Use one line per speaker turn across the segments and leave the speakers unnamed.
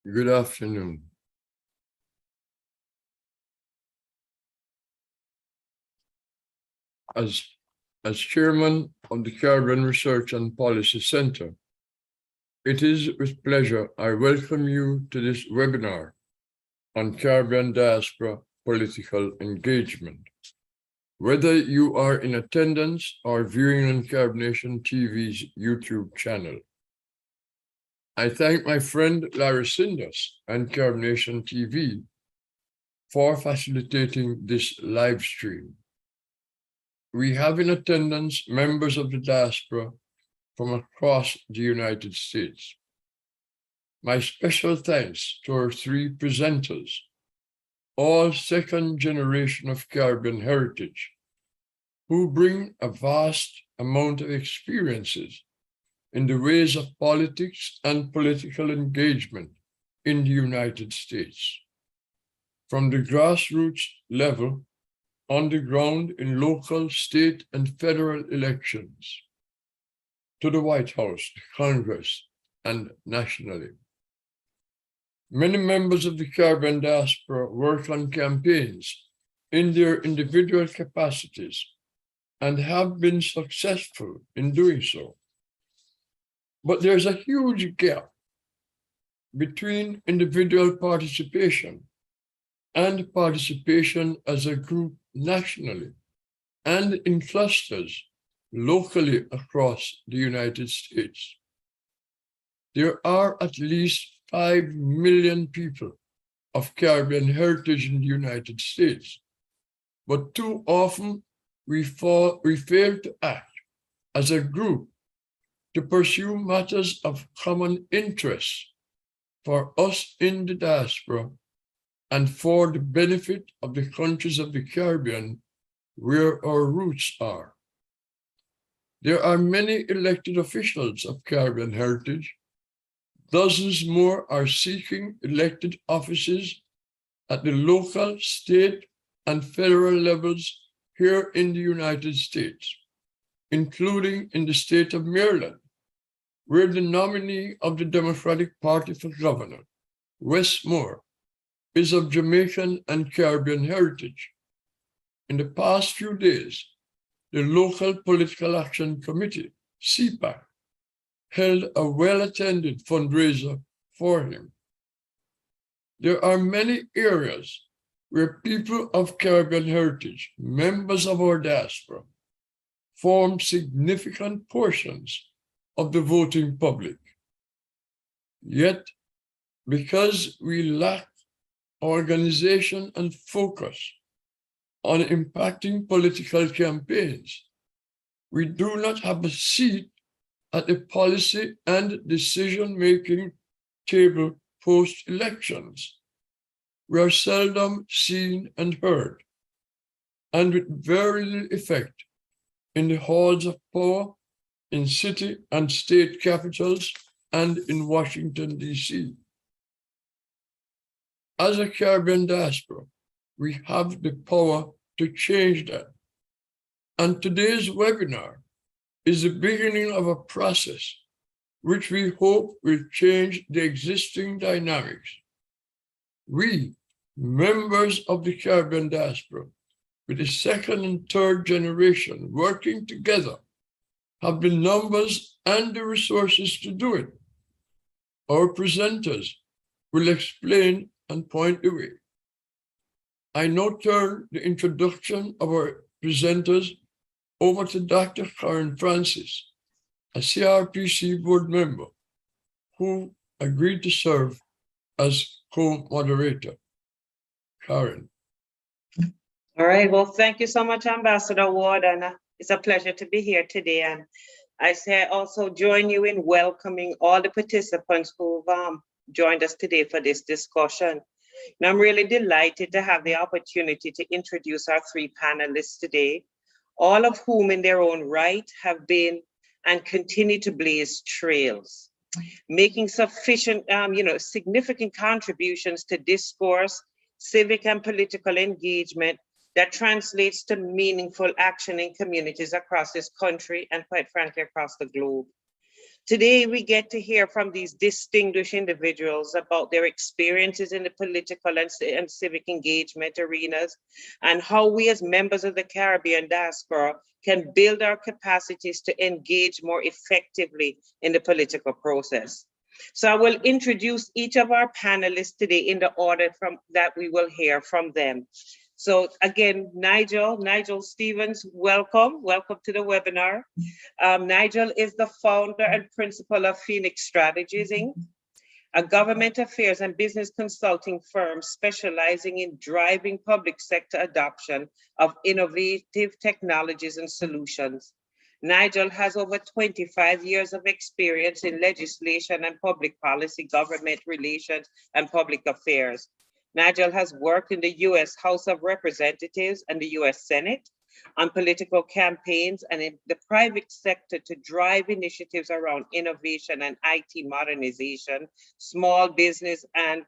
Good afternoon. As chairman of the Caribbean Research and Policy Center, it is with pleasure I welcome you to this webinar on Caribbean diaspora political engagement. Whether you are in attendance or viewing on CaribNation TV's YouTube channel, I thank my friend Larry Sinders and CaribNation TV for facilitating this live stream. We have in attendance members of the diaspora from across the United States. My special thanks to our three presenters, all second generation of Caribbean heritage, who bring a vast amount of experiences in the ways of politics and political engagement in the United States. From the grassroots level, on the ground in local, state, and federal elections, to the White House, the Congress, and nationally. Many members of the Caribbean diaspora work on campaigns in their individual capacities and have been successful in doing so. But there's a huge gap between individual participation and participation as a group nationally and in clusters locally across the United States. There are at least 5 million people of Caribbean heritage in the United States, but too often we fail to act as a group to pursue matters of common interest for us in the diaspora and for the benefit of the countries of the Caribbean where our roots are. There are many elected officials of Caribbean heritage. Dozens more are seeking elected offices at the local, state, and federal levels here in the United States, including in the state of Maryland, where the nominee of the Democratic Party for governor, Wes Moore, is of Jamaican and Caribbean heritage. In the past few days, the local Political Action Committee, CPAC, held a well-attended fundraiser for him. There are many areas where people of Caribbean heritage, members of our diaspora, form significant portions of the voting public. Yet, because we lack organization and focus on impacting political campaigns, we do not have a seat at the policy and decision-making table post-elections. We are seldom seen and heard, and with very little effect in the halls of power in city and state capitals and in Washington, D.C. As a Caribbean diaspora, we have the power to change that. And today's webinar is the beginning of a process which we hope will change the existing dynamics. We, members of the Caribbean diaspora, with the second and third generation working together, have the numbers and the resources to do it. Our presenters will explain and point the way. I now turn the introduction of our presenters over to Dr. Karen Francis, a CRPC board member who agreed to serve as co-moderator. Karen.
All right, well, thank you so much, Ambassador Ward, and it's a pleasure to be here today. And I say also join you in welcoming all the participants who've joined us today for this discussion. And I'm really delighted to have the opportunity to introduce our three panelists today, all of whom in their own right have been and continue to blaze trails, making sufficient, significant contributions to discourse, civic and political engagement that translates to meaningful action in communities across this country and quite frankly, across the globe. Today, we get to hear from these distinguished individuals about their experiences in the political and civic engagement arenas, and how we as members of the Caribbean diaspora can build our capacities to engage more effectively in the political process. So I will introduce each of our panelists today in the order that we will hear from them. So again, Nigel Stephens, welcome to the webinar. Nigel is the founder and principal of Phoenix Strategies, Inc., a government affairs and business consulting firm specializing in driving public sector adoption of innovative technologies and solutions. Nigel has over 25 years of experience in legislation and public policy, government relations, and public affairs. Nigel has worked in the US House of Representatives and the US Senate on political campaigns and in the private sector to drive initiatives around innovation and IT modernization, small business and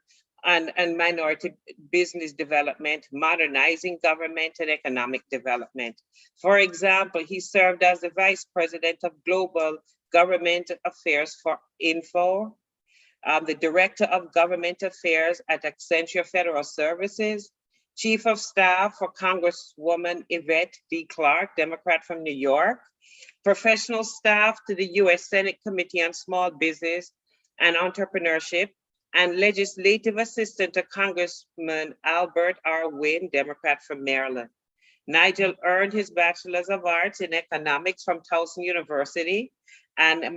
minority business development, modernizing government and economic development. For example, he served as the Vice President of Global Government Affairs for Info, the Director of Government Affairs at Accenture Federal Services, Chief of Staff for Congresswoman Yvette D. Clarke, Democrat from New York, professional staff to the US Senate Committee on Small Business and Entrepreneurship, and legislative assistant to Congressman Albert R. Wynn, Democrat from Maryland. Nigel earned his Bachelor's of Arts in Economics from Towson University and a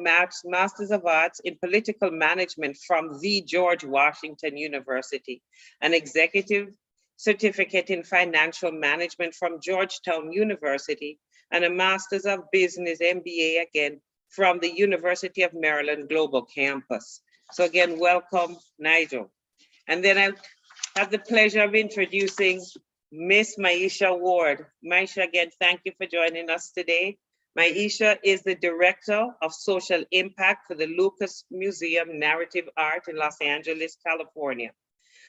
Master's of Arts in Political Management from the George Washington University, an executive certificate in financial management from Georgetown University, and a Master's of Business MBA again from the University of Maryland Global Campus. So again, welcome, Nigel. And then I have the pleasure of introducing Miss Myesha Ward. Myesha, again, thank you for joining us today. Myesha is the Director of Social Impact for the Lucas Museum Narrative Art in Los Angeles, California.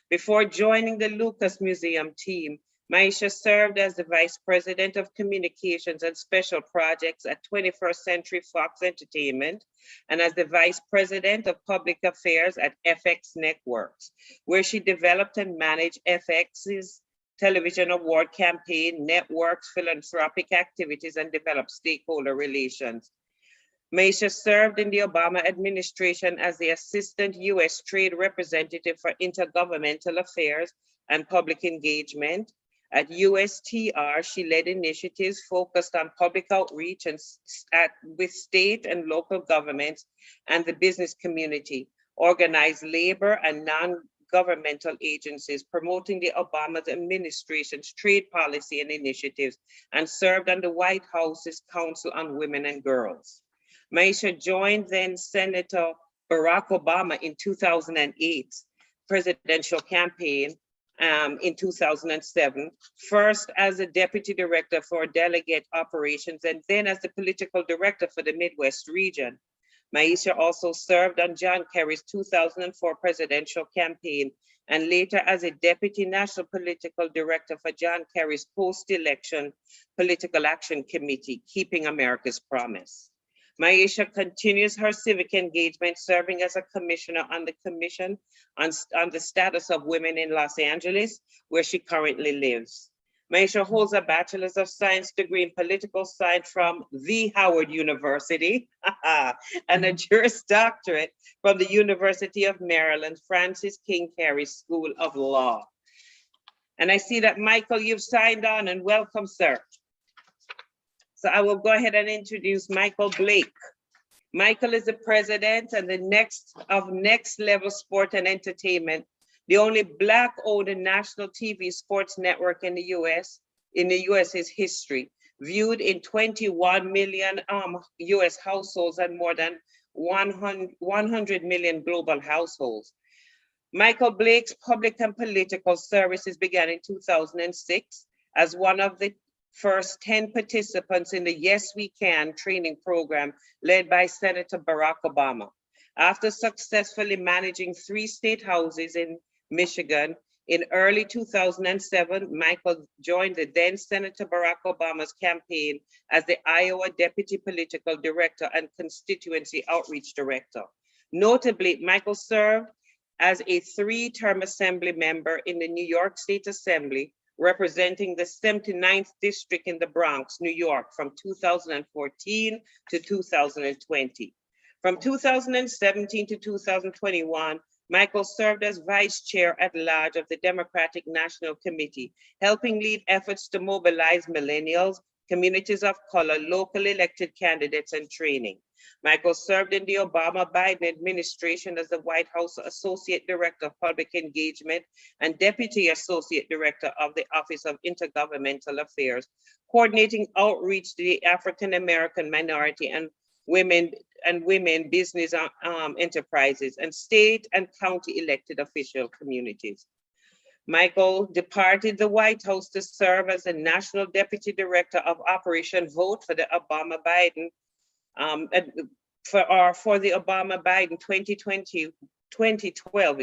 Before joining the Lucas Museum team, Myesha served as the Vice President of Communications and Special Projects at 21st Century Fox Entertainment and as the Vice President of Public Affairs at FX Networks, where she developed and managed FX's television award campaign, networks, philanthropic activities, and developed stakeholder relations. Myesha served in the Obama administration as the Assistant U.S. Trade Representative for Intergovernmental Affairs and Public Engagement. At USTR, she led initiatives focused on public outreach and with state and local governments and the business community, organized labor and non-governmental agencies promoting the Obama administration's trade policy and initiatives, and served on the White House's Council on Women and Girls. Myesha joined then Senator Barack Obama in 2008 presidential campaign in 2007, first as a Deputy Director for Delegate Operations and then as the Political Director for the Midwest region. Myesha also served on John Kerry's 2004 presidential campaign and later as a Deputy National Political Director for John Kerry's post-election Political Action Committee, Keeping America's Promise. Myesha continues her civic engagement, serving as a commissioner on the Commission on the Status of Women in Los Angeles, where she currently lives. Myesha holds a Bachelor's of Science degree in Political Science from the Howard University and a Juris Doctorate from the University of Maryland, Francis King Carey School of Law. And I see that, Michael, you've signed on, and welcome, sir. So I will go ahead and introduce Michael Blake. Michael is the president and the Next Level Sport and Entertainment, the only Black-owned national TV sports network in the US. In the US's history, viewed in 21 million US households and more than 100 million global households. Michael Blake's public and political services began in 2006 as one of the first 10 participants in the Yes We Can training program led by Senator Barack Obama. After successfully managing 3 state houses in Michigan, In early 2007, Michael joined the then Senator Barack Obama's campaign as the Iowa Deputy Political Director and Constituency Outreach Director. Notably, Michael served as a 3-term assembly member in the New York State Assembly, representing the 79th District in the Bronx, New York, from 2014 to 2020. From 2017 to 2021, Michael served as vice chair at large of the Democratic National Committee, helping lead efforts to mobilize millennials, communities of color, local elected candidates, and training. Michael served in the Obama-Biden administration as the White House Associate Director of Public Engagement and Deputy Associate Director of the Office of Intergovernmental Affairs, coordinating outreach to the African American minority and women business enterprises and state and county elected official communities. Michael departed the White House to serve as the National Deputy Director of Operation Vote for the Obama-Biden for the Obama-Biden 2012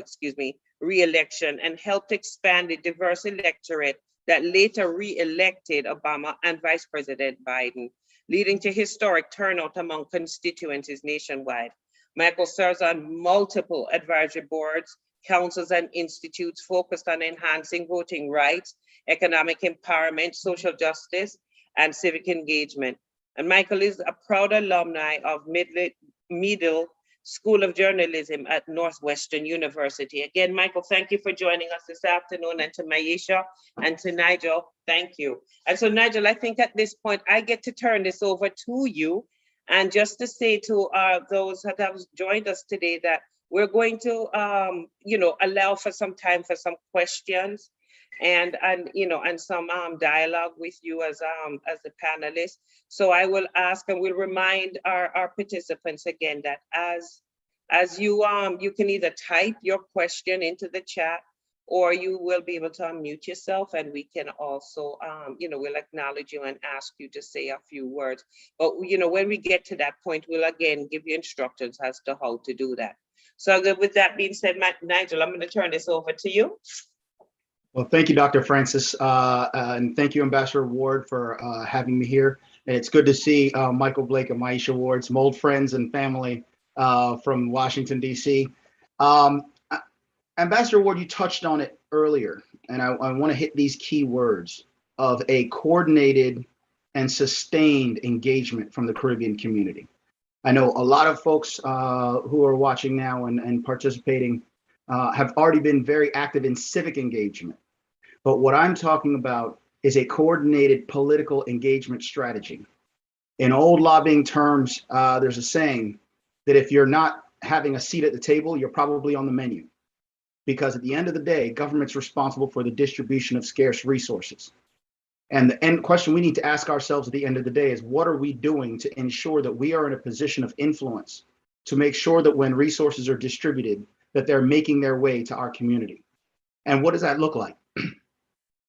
re-election, and helped expand the diverse electorate that later re-elected Obama and Vice President Biden, leading to historic turnout among constituencies nationwide. Michael serves on multiple advisory boards, councils, and institutes focused on enhancing voting rights, economic empowerment, social justice, and civic engagement. And Michael is a proud alumni of Middle School of Journalism at Northwestern University. Again, Michael, thank you for joining us this afternoon, and to Myesha and to Nigel, thank you. And so Nigel, I think at this point, I get to turn this over to you. And just to say to those that have joined us today that we're going to, allow for some time for some questions and some dialogue with you as the panelists. So I will ask and we'll remind our participants again that as you can either type your question into the chat, or you will be able to unmute yourself, and we can also we'll acknowledge you and ask you to say a few words. But when we get to that point, we'll again give you instructions as to how to do that. So with that being said, Nigel, I'm going to turn this over to you.
Well, thank you, Dr. Francis, and thank you, Ambassador Ward, for having me here. And it's good to see Michael Blake and Myesha Ward, some old friends and family from Washington, D.C. Ambassador Ward, you touched on it earlier, and I want to hit these key words of a coordinated and sustained engagement from the Caribbean community. I know a lot of folks who are watching now and participating have already been very active in civic engagement. But what I'm talking about is a coordinated political engagement strategy. In old lobbying terms, there's a saying that if you're not having a seat at the table, you're probably on the menu. Because at the end of the day, government's responsible for the distribution of scarce resources. And the end question we need to ask ourselves at the end of the day is, what are we doing to ensure that we are in a position of influence to make sure that when resources are distributed, that they're making their way to our community? And what does that look like?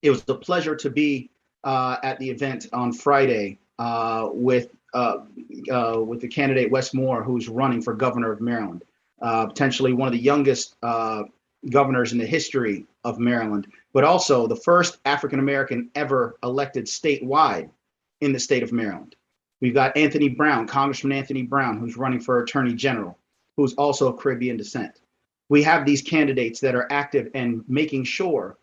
It was a pleasure to be at the event on Friday with the candidate Wes Moore, who's running for governor of Maryland, potentially one of the youngest governors in the history of Maryland, but also the first African-American ever elected statewide in the state of Maryland. We've got Anthony Brown, Congressman Anthony Brown, who's running for Attorney General, who's also of Caribbean descent. We have these candidates that are active and making sure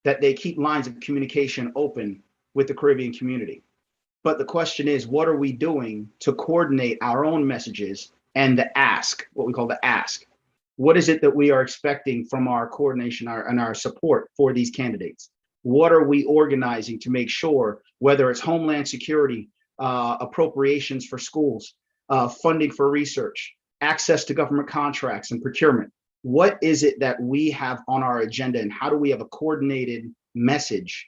that they keep lines of communication open with the Caribbean community. But the question is, what are we doing to coordinate our own messages and the ask, what we call the ask? What is it that we are expecting from our coordination and our support for these candidates? What are we organizing to make sure, whether it's Homeland Security, appropriations for schools, funding for research, access to government contracts and procurement? What is it that we have on our agenda, and how do we have a coordinated message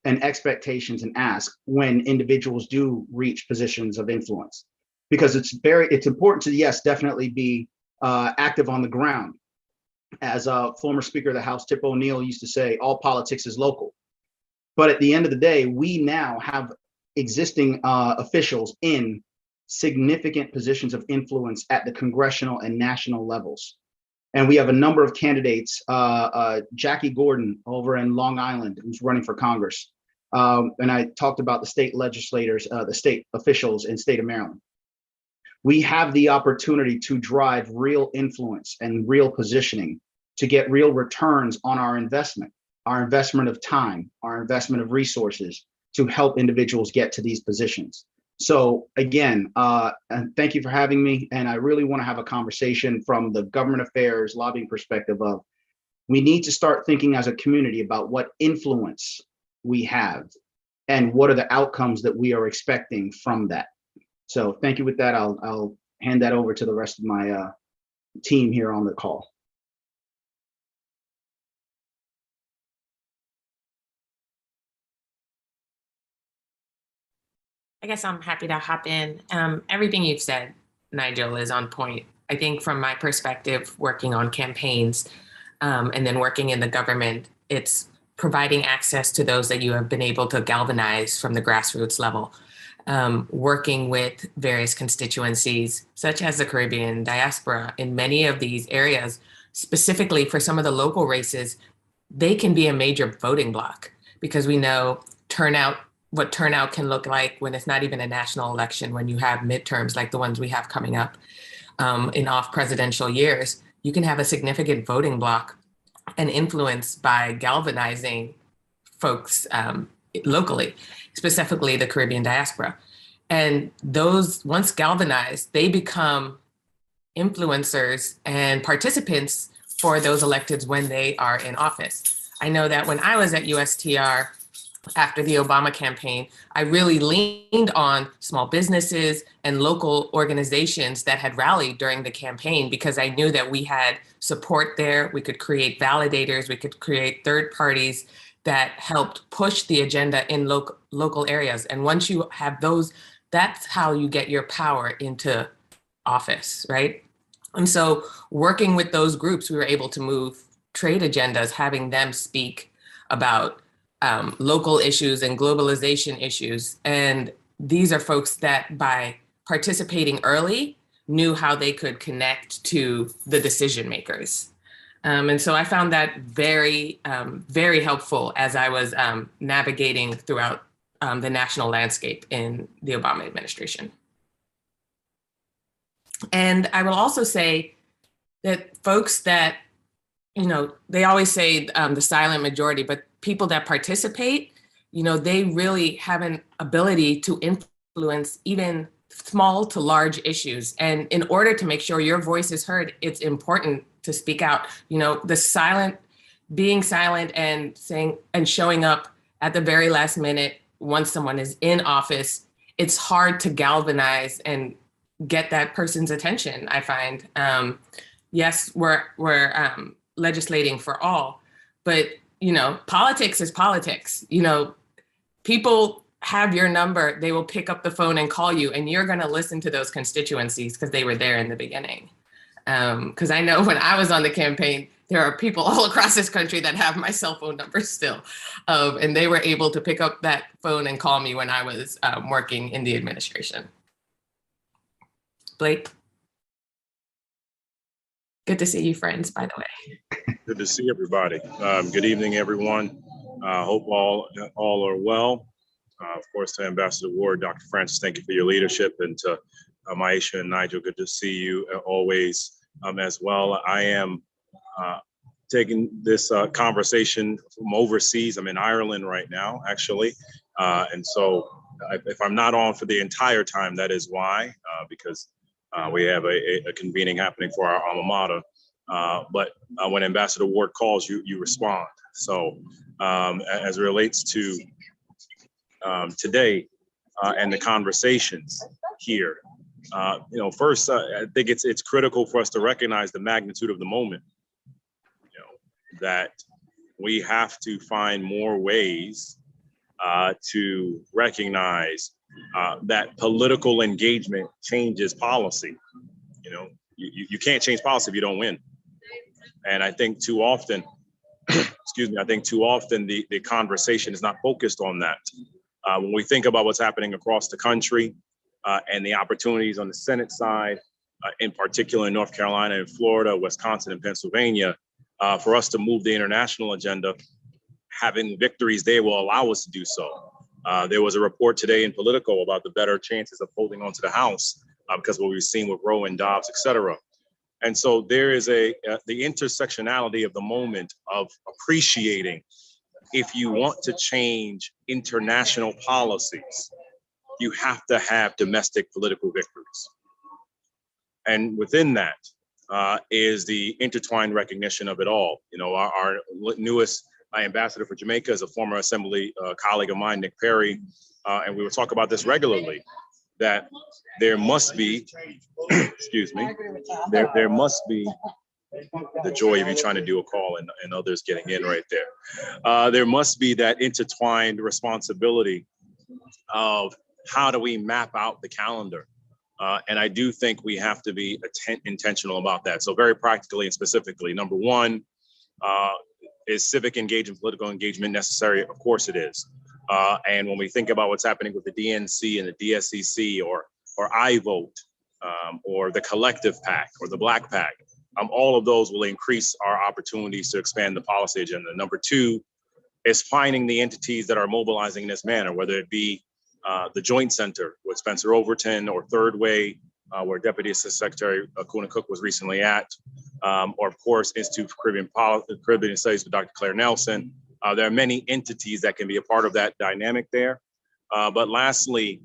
and expectations and ask when individuals do reach positions of influence? Because it's important to, yes, definitely be active on the ground. As a former Speaker of the House, Tip O'Neill, used to say, all politics is local. But at the end of the day, we now have existing officials in significant positions of influence at the congressional and national levels. And we have a number of candidates, Jackie Gordon over in Long Island, who's running for Congress. And I talked about the state legislators, the state officials in state of Maryland. We have the opportunity to drive real influence and real positioning to get real returns on our investment of time, our investment of resources to help individuals get to these positions. So again, and thank you for having me. And I really want to have a conversation from the government affairs lobbying perspective of, we need to start thinking as a community about what influence we have and what are the outcomes that we are expecting from that. So thank you. With that, I'll hand that over to the rest of my team here on the call.
I guess I'm happy to hop in. Everything you've said, Nigel, is on point. I think from my perspective, working on campaigns and then working in the government, it's providing access to those that you have been able to galvanize from the grassroots level. Working with various constituencies, such as the Caribbean diaspora in many of these areas, specifically for some of the local races, they can be a major voting block because we know what turnout can look like when it's not even a national election, when you have midterms like the ones we have coming up in off presidential years. You can have a significant voting block and influence by galvanizing folks locally, specifically the Caribbean diaspora. And those, once galvanized, they become influencers and participants for those electeds when they are in office. I know that when I was at USTR, after the Obama campaign, I really leaned on small businesses and local organizations that had rallied during the campaign because I knew that we had support there. We could create validators, we could create third parties that helped push the agenda in local areas. And once you have those, that's how you get your power into office, right? And so working with those groups, we were able to move trade agendas, having them speak about local issues and globalization issues. And these are folks that by participating early knew how they could connect to the decision makers. And so I found that very, very helpful as I was navigating throughout the national landscape in the Obama administration. And I will also say that folks that, you know, they always say the silent majority, but people that participate, you know, they really have an ability to influence even small to large issues. And in order to make sure your voice is heard, it's important to speak out. You know, being silent and saying and showing up at the very last minute once someone is in office, it's hard to galvanize and get that person's attention, I find. Yes, we're legislating for all, but you know, politics is politics. You know, people have your number, they will pick up the phone and call you, and you're going to listen to those constituencies because they were there in the beginning. Because I know when I was on the campaign, there are people all across this country that have my cell phone number still. And they were able to pick up that phone and call me when I was working in the administration. Blake? Good to see you, friends, by the way.
Good to see everybody. Good evening, everyone. Hope all are well. Of course, to Ambassador Ward, Dr. Francis, thank you for your leadership, and to Myesha and Nigel, good to see you always as well. I am taking this conversation from overseas. I'm in Ireland right now, actually. And so if I'm not on for the entire time, that is why, because we have a convening happening for our alma mater. But when Ambassador Ward calls, you respond. So as it relates to today and the conversations here, you know, first, I think it's critical for us to recognize the magnitude of the moment, you know, that we have to find more ways to recognize that political engagement changes policy. You know, you can't change policy if you don't win. And I think too often, excuse me, I think too often the conversation is not focused on that. When we think about what's happening across the country and the opportunities on the Senate side, in particular in North Carolina and Florida, Wisconsin and Pennsylvania, for us to move the international agenda. Having victories there will allow us to do so. There was a report today in Politico about the better chances of holding on to the House because of what we've seen with Roe and Dobbs, et cetera. And so there is the intersectionality of the moment of appreciating if you want to change international policies, you have to have domestic political victories. And within that is the intertwined recognition of it all. You know, our newest ambassador for Jamaica is a former assembly colleague of mine, Nick Perry, and we will talk about this regularly, that there must be, excuse me, there must be, the joy of you trying to do a call and others getting in right there. There must be that intertwined responsibility of how do we map out the calendar? And I do think we have to be intentional about that. So very practically and specifically, number one, is civic engagement, political engagement necessary? Of course it is. And when we think about what's happening with the DNC and the DSCC or iVote or the Collective PAC or the Black PAC, all of those will increase our opportunities to expand the policy agenda. Number two is finding the entities that are mobilizing in this manner, whether it be the Joint Center with Spencer Overton or Third Way, where Deputy Assistant Secretary Kuna Cook was recently at, or of course, Institute for Caribbean Studies with Dr. Claire Nelson. There are many entities that can be a part of that dynamic there. But lastly,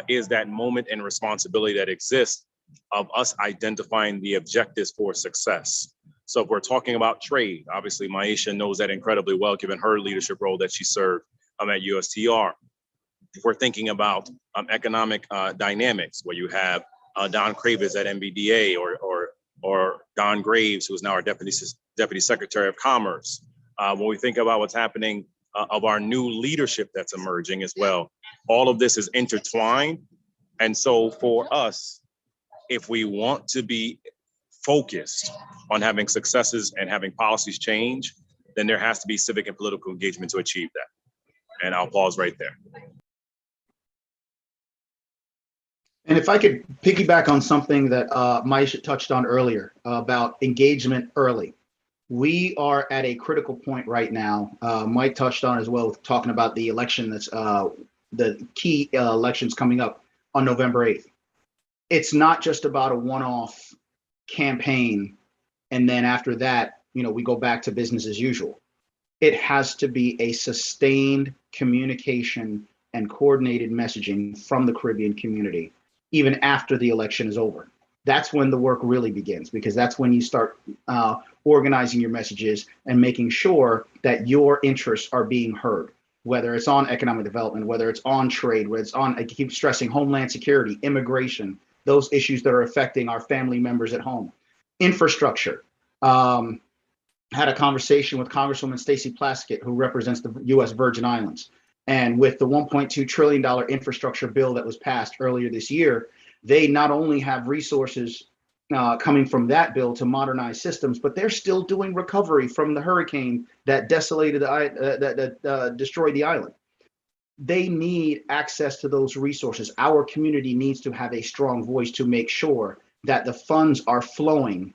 is that moment and responsibility that exists of us identifying the objectives for success. So if we're talking about trade, obviously Myesha knows that incredibly well, given her leadership role that she served at USTR. If we're thinking about economic dynamics, where you have Don Kravis at MBDA or Don Graves, who is now our Deputy Secretary of Commerce. When we think about what's happening of our new leadership that's emerging as well, all of this is intertwined. And so for us, if we want to be focused on having successes and having policies change, then there has to be civic and political engagement to achieve that. And I'll pause right there.
And if I could piggyback on something that Myesha touched on earlier about engagement early. We are at a critical point right now. Mike touched on as well, talking about the election that's the key elections coming up on November 8th. It's not just about a one-off campaign, and then after that, you know, we go back to business as usual. It has to be a sustained communication and coordinated messaging from the Caribbean community, even after the election is over. That's when the work really begins, because that's when you start organizing your messages and making sure that your interests are being heard, whether it's on economic development, whether it's on trade, whether it's on, I keep stressing, homeland security, immigration, those issues that are affecting our family members at home. Infrastructure. Had a conversation with Congresswoman Stacey Plaskett, who represents the U.S. Virgin Islands. And with the $1.2 trillion infrastructure bill that was passed earlier this year, they not only have resources coming from that bill to modernize systems, but they're still doing recovery from the hurricane that desolated, destroyed the island. They need access to those resources. Our community needs to have a strong voice to make sure that the funds are flowing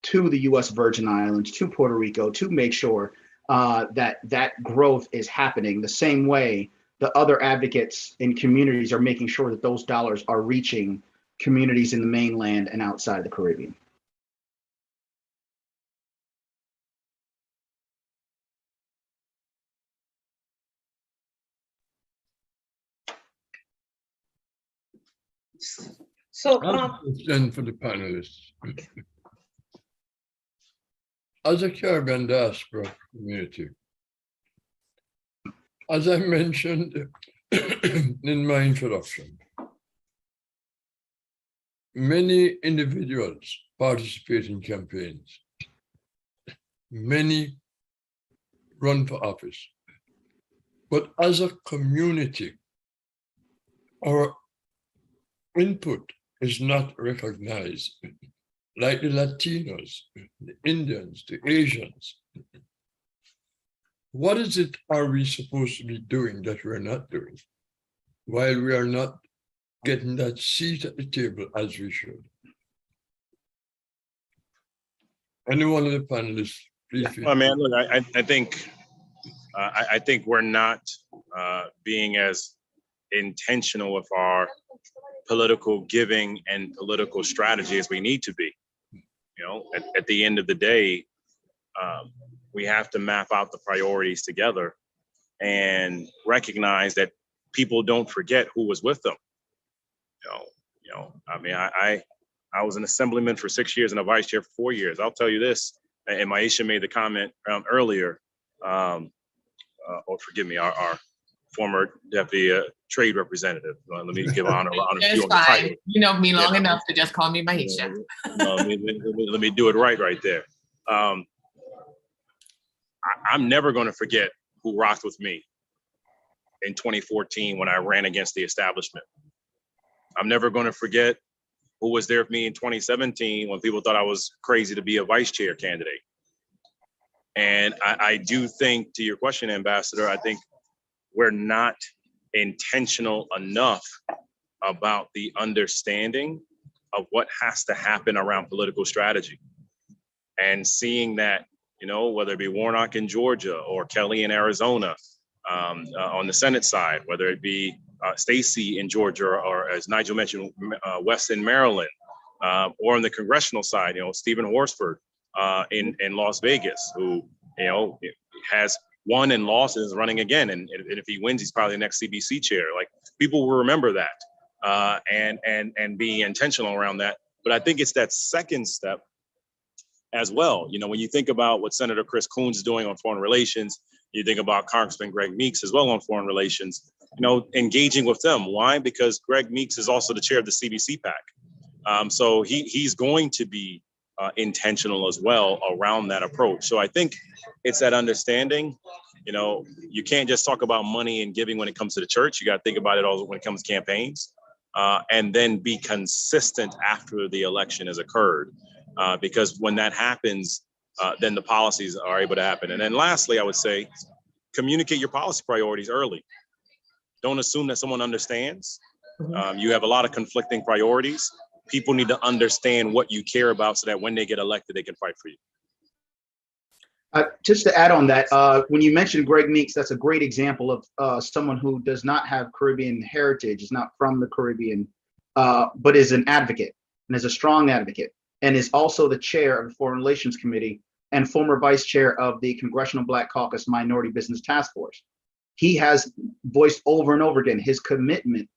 to the U.S. Virgin Islands, to Puerto Rico, to make sure that growth is happening the same way the other advocates in communities are making sure that those dollars are reaching communities in the mainland and outside the Caribbean.
So,
Then for the panelists. As a Caribbean diaspora community, as I mentioned in my introduction, many individuals participate in campaigns. Many run for office. But as a community, our input is not recognized, like the Latinos, the Indians, the Asians. What is it are we supposed to be doing that we're not doing, while we are not getting that seat at the table as we should? Any one of the panelists, please. feel
Well, man, look, I think we're not being as intentional with our political giving and political strategy as we need to be. You know, at the end of the day, we have to map out the priorities together and recognize that people don't forget who was with them. I mean, I was an assemblyman for 6 years and a vice chair for 4 years. I'll tell you this, and Myesha made the comment earlier, or forgive me, our former deputy trade representative. Let me give honor to you on the title.
You know me long enough to just call me Myesha.
Let me do it right there. I'm never going to forget who rocked with me in 2014 when I ran against the establishment. I'm never going to forget who was there with me in 2017 when people thought I was crazy to be a vice chair candidate. And I do think, to your question, Ambassador, I think we're not intentional enough about the understanding of what has to happen around political strategy. And seeing that, you know, whether it be Warnock in Georgia or Kelly in Arizona, on the Senate side, whether it be Stacey in Georgia, or as Nigel mentioned, West in Maryland, or on the congressional side, you know, Stephen Horsford in Las Vegas, who, you know, has won and lost and is running again. And if he wins, he's probably the next CBC chair. Like, people will remember that and be intentional around that. But I think it's that second step as well. You know, when you think about what Senator Chris Coons is doing on foreign relations, you think about Congressman Greg Meeks as well on foreign relations, you know, engaging with them. Why? Because Greg Meeks is also the chair of the CBC PAC. So he's going to be intentional as well around that approach. So I think it's that understanding. You know, you can't just talk about money and giving when it comes to the church. You got to think about it also when it comes to campaigns, and then be consistent after the election has occurred. Because when that happens, then the policies are able to happen. And then lastly, I would say, communicate your policy priorities early. Don't assume that someone understands. You have a lot of conflicting priorities. People need to understand what you care about so that when they get elected, they can fight for you.
Just to add on that, when you mentioned Greg Meeks, that's a great example of someone who does not have Caribbean heritage, is not from the Caribbean, but is an advocate and is a strong advocate, and is also the chair of the Foreign Relations Committee and former vice chair of the Congressional Black Caucus Minority Business Task Force. He has voiced over and over again his commitment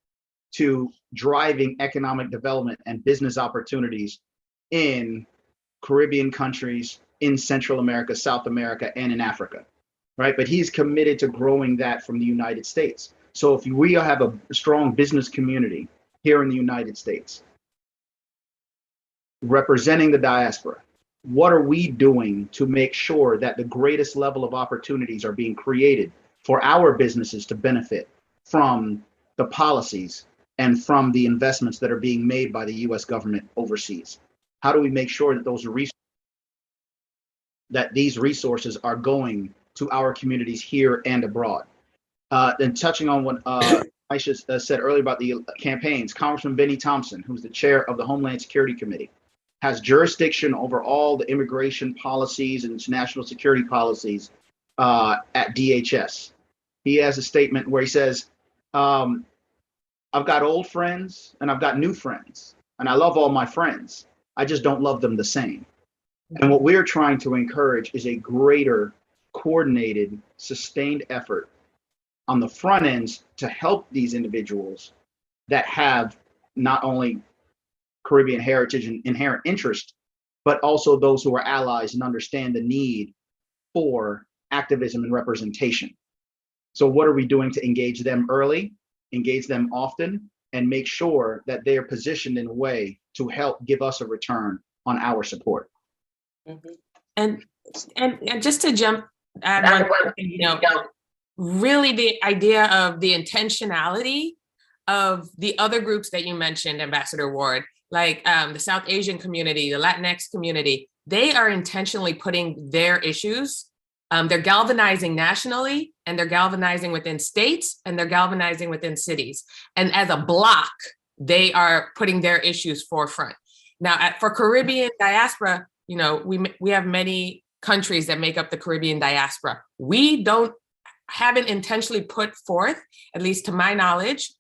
to driving economic development and business opportunities in Caribbean countries, in Central America, South America, and in Africa, right? But he's committed to growing that from the United States. So if we have a strong business community here in the United States, representing the diaspora, what are we doing to make sure that the greatest level of opportunities are being created for our businesses to benefit from the policies and from the investments that are being made by the US government overseas? How do we make sure that these resources are going to our communities here and abroad? Then touching on what Myesha said earlier about the campaigns, Congressman Benny Thompson, who's the chair of the Homeland Security Committee, has jurisdiction over all the immigration policies and national security policies at DHS. He has a statement where he says, I've got old friends and I've got new friends, and I love all my friends. I just don't love them the same. And what we're trying to encourage is a greater coordinated, sustained effort on the front ends to help these individuals that have not only Caribbean heritage and inherent interest, but also those who are allies and understand the need for activism and representation. So what are we doing to engage them early, engage them often, and make sure that they are positioned in a way to help give us a return on our support?
And just to add one thing, you know, really the idea of the intentionality of the other groups that you mentioned, Ambassador Ward, like the South Asian community, the Latinx community, they are intentionally putting their issues, they're galvanizing nationally, and they're galvanizing within states, and they're galvanizing within cities. And as a block, they are putting their issues forefront. Now, for Caribbean diaspora, we have many countries that make up the Caribbean diaspora. We haven't intentionally put forth, at least to my knowledge,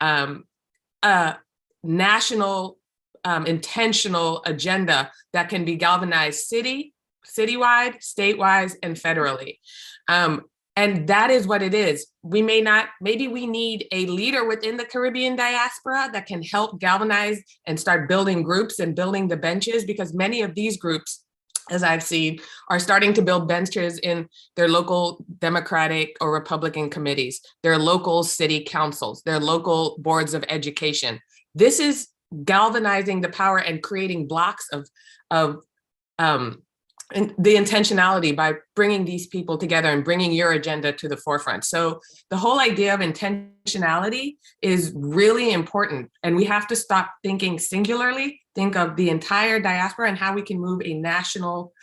a national intentional agenda that can be galvanized citywide, statewide, and federally. And that is what it is. Maybe we need a leader within the Caribbean diaspora that can help galvanize and start building groups and building the benches, because many of these groups, as I've seen, are starting to build benches in their local Democratic or Republican committees, their local city councils, their local boards of education. This is galvanizing the power and creating blocks of the intentionality by bringing these people together and bringing your agenda to the forefront. So the whole idea of intentionality is really important, and we have to stop thinking singularly, think of the entire diaspora and how we can move a national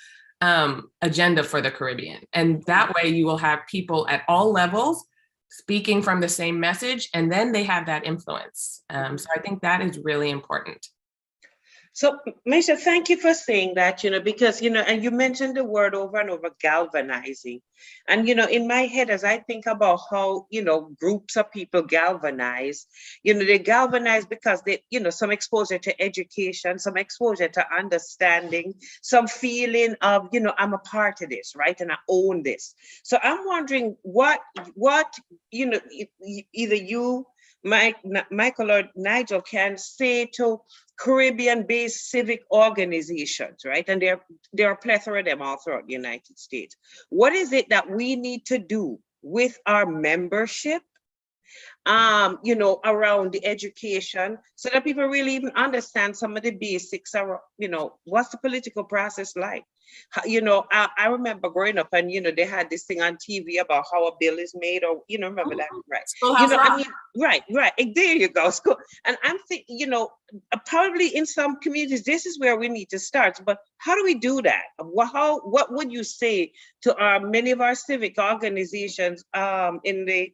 agenda for the Caribbean. And that way you will have people at all levels speaking from the same message, and then they have that influence. So I think that is really important.
So, Myesha, thank you for saying that, because, and you mentioned the word over and over, galvanizing. And, in my head, as I think about how, groups of people galvanize, they galvanize because they, some exposure to education, some exposure to understanding, some feeling of, I'm a part of this, right? And I own this. So I'm wondering what, either you, Michael or Nigel can say to Caribbean-based civic organizations, right? And there are a plethora of them all throughout the United States. What is it that we need to do with our membership, around the education, so that people really even understand some of the basics of, what's the political process like? I remember growing up and, they had this thing on TV about how a bill is made, or, remember that, right? Right. There you go. School. And I'm thinking, probably in some communities, this is where we need to start. But how do we do that? What would you say to many of our civic organizations in the,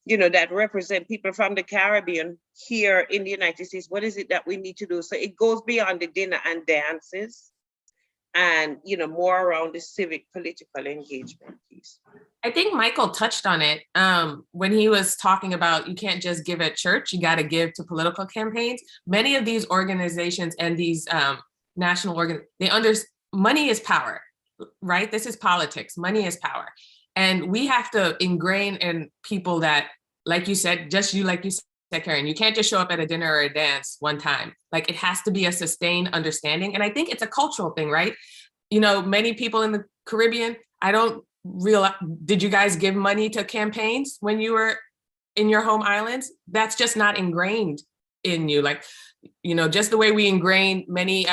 that represent people from the Caribbean here in the United States? What is it that we need to do? So it goes beyond the dinner and dances and, more around the civic political engagement piece.
I think Michael touched on it when he was talking about you can't just give at church, you got to give to political campaigns. Many of these organizations and these national organizations, money is power, right? This is politics, money is power. And we have to ingrain in people that, like you said, like you said, Karen, you can't just show up at a dinner or a dance one time. Like, it has to be a sustained understanding. And I think it's a cultural thing, right? Many people in the Caribbean, I don't realize, did you guys give money to campaigns when you were in your home islands? That's just not ingrained in you. Like, just the way we ingrain many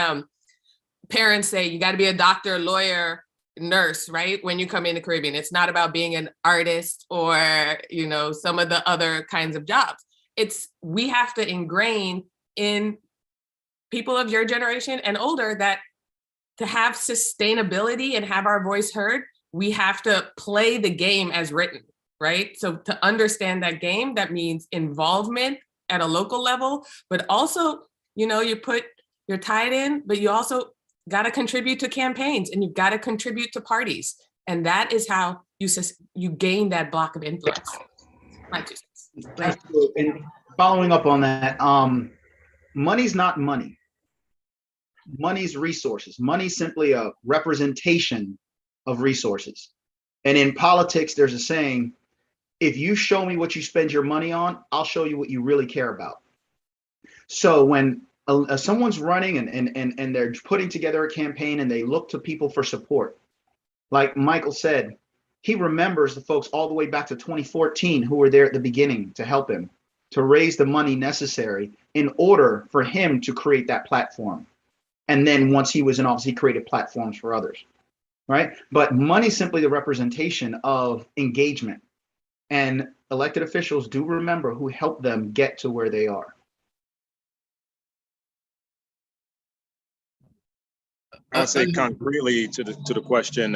parents say, you got to be a doctor, lawyer, nurse, right? When you come in the Caribbean, it's not about being an artist or, some of the other kinds of jobs. We have to ingrain in people of your generation and older that to have sustainability and have our voice heard, we have to play the game as written, right? So to understand that game, that means involvement at a local level, but also, you're tied in, but you also got to contribute to campaigns and you've got to contribute to parties. And that is how you gain that block of influence.
And following up on that, money's not money. Money's resources. Money's simply a representation of resources. And in politics, there's a saying, if you show me what you spend your money on, I'll show you what you really care about. So when someone's running and they're putting together a campaign and they look to people for support, like Michael said, he remembers the folks all the way back to 2014 who were there at the beginning to help him, to raise the money necessary in order for him to create that platform. And then once he was in office, he created platforms for others, right? But money is simply the representation of engagement. And elected officials do remember who helped them get to where they are.
I'll say concretely to the question,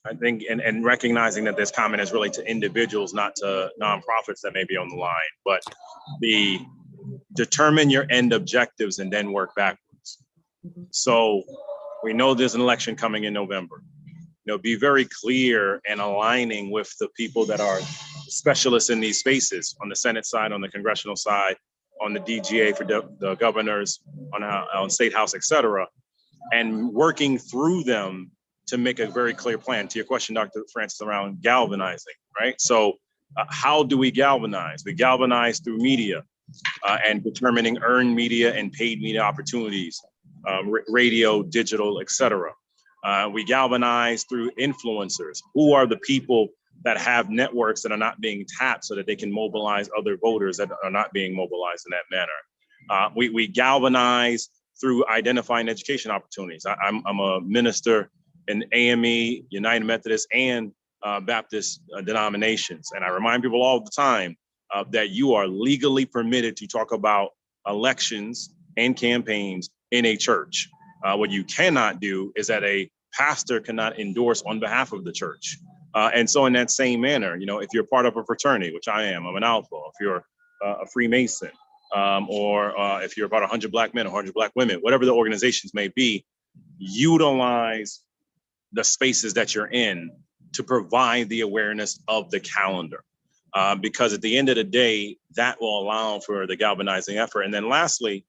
I think, and recognizing that this comment is really to individuals, not to nonprofits that may be on the line, but determine your end objectives and then work backwards. So we know there's an election coming in November. Be very clear and aligning with the people that are specialists in these spaces on the Senate side, on the congressional side, on the DGA for the governors, on State House, et cetera, and working through them to make a very clear plan. To your question, Dr. Francis, around galvanizing, right? So how do we galvanize? We galvanize through media and determining earned media and paid media opportunities, radio, digital, et cetera. We galvanize through influencers. Who are the people that have networks that are not being tapped so that they can mobilize other voters that are not being mobilized in that manner? We galvanize through identifying education opportunities. I'm a minister in AME, United Methodist, and Baptist denominations. And I remind people all the time that you are legally permitted to talk about elections and campaigns in a church. What you cannot do is that a pastor cannot endorse on behalf of the church. And so in that same manner, if you're part of a fraternity, which I am, I'm an Alpha, if you're a Freemason, or if you're about 100 Black men or 100 Black women, whatever the organizations may be, utilize the spaces that you're in to provide the awareness of the calendar. Because at the end of the day, that will allow for the galvanizing effort. And then lastly,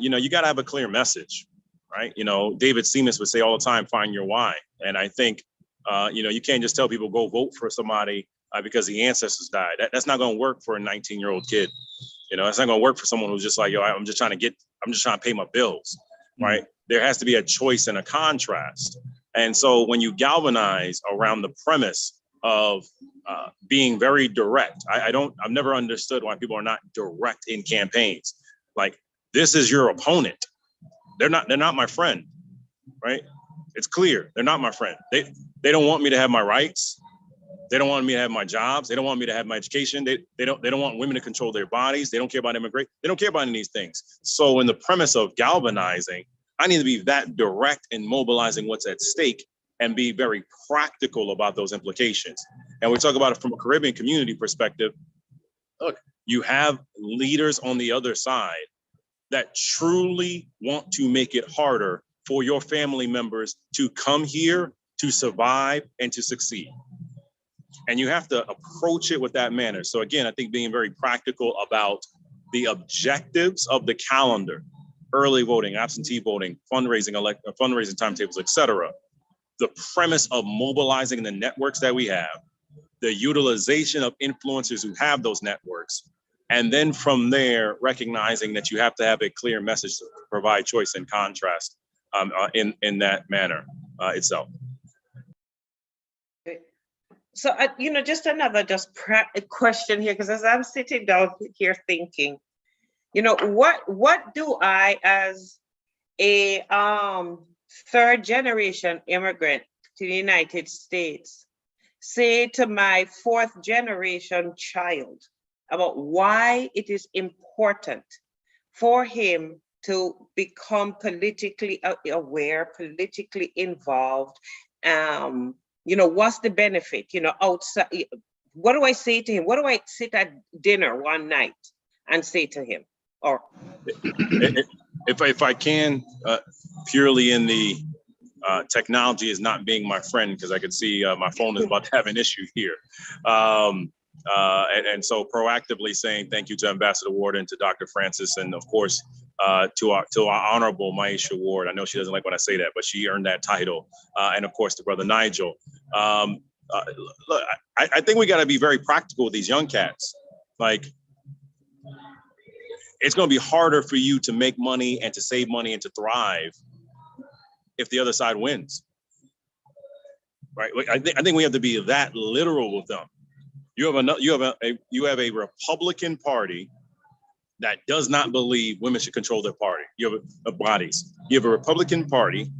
you got to have a clear message, right? David Seamus would say all the time, find your why. And I think, you can't just tell people go vote for somebody because the ancestors died. That's not going to work for a 19-year-old kid. It's not going to work for someone who's just like, I'm just trying to pay my bills, right? There has to be a choice and a contrast. And so when you galvanize around the premise of being very direct, I've never understood why people are not direct in campaigns. Like, this is your opponent. They're not my friend, right? It's clear. They're not my friend. They don't want me to have my rights. They don't want me to have my jobs. They don't want me to have my education. They don't want women to control their bodies. They don't care about immigration. They don't care about any of these things. So in the premise of galvanizing, I need to be that direct in mobilizing what's at stake and be very practical about those implications. And we talk about it from a Caribbean community perspective. Look, you have leaders on the other side that truly want to make it harder for your family members to come here, to survive, and to succeed. And you have to approach it with that manner. So again, I think being very practical about the objectives of the calendar, early voting, absentee voting, fundraising timetables, et cetera. The premise of mobilizing the networks that we have, the utilization of influencers who have those networks, and then from there, recognizing that you have to have a clear message to provide choice and contrast in that manner itself.
So, just another question here, because as I'm sitting down here thinking, what do I, as a third generation immigrant to the United States, say to my fourth generation child about why it is important for him to become politically aware, politically involved? What's the benefit, outside? What do I say to him? What do I sit at dinner one night and say to him? Or
if I can, purely in the technology is not being my friend, because I could see my phone is about to have an issue here. And so proactively saying thank you to Ambassador Ward and to Dr. Francis, and of course, to our honorable Myesha Ward. I know she doesn't like when I say that, but she earned that title. And of course, to Brother Nigel. Look, I think we got to be very practical with these young cats. Like, it's going to be harder for you to make money and to save money and to thrive if the other side wins, right? I think we have to be that literal with them. You have a Republican Party that does not believe women should control their party. You have bodies. You have a Republican Party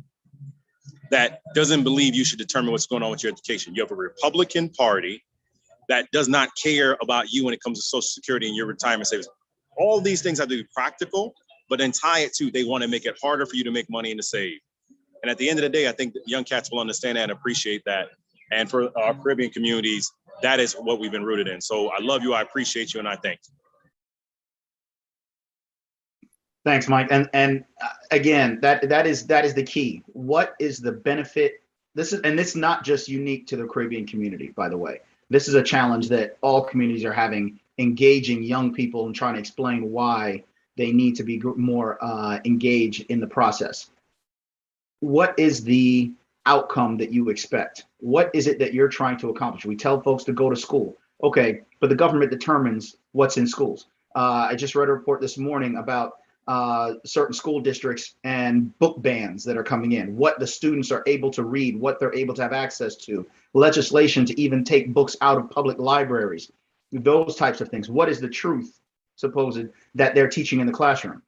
that doesn't believe you should determine what's going on with your education. You have a Republican Party that does not care about you when it comes to Social Security and your retirement savings. All these things have to be practical, but then tie it to, they want to make it harder for you to make money and to save. And at the end of the day, I think that young cats will understand that and appreciate that. And for our Caribbean communities, that is what we've been rooted in. So I love you, I appreciate you, and I thank you.
Thanks, Mike. And again, that is the key. What is the benefit? This is not just unique to the Caribbean community, by the way. This is a challenge that all communities are having, engaging young people and trying to explain why they need to be more engaged in the process. What is the outcome that you expect? What is it that you're trying to accomplish? We tell folks to go to school. Okay, but the government determines what's in schools. I just read a report this morning about certain school districts and book bans that are coming in, what the students are able to read, what they're able to have access to, legislation to even take books out of public libraries, those types of things. What is the truth, supposed, that they're teaching in the classroom?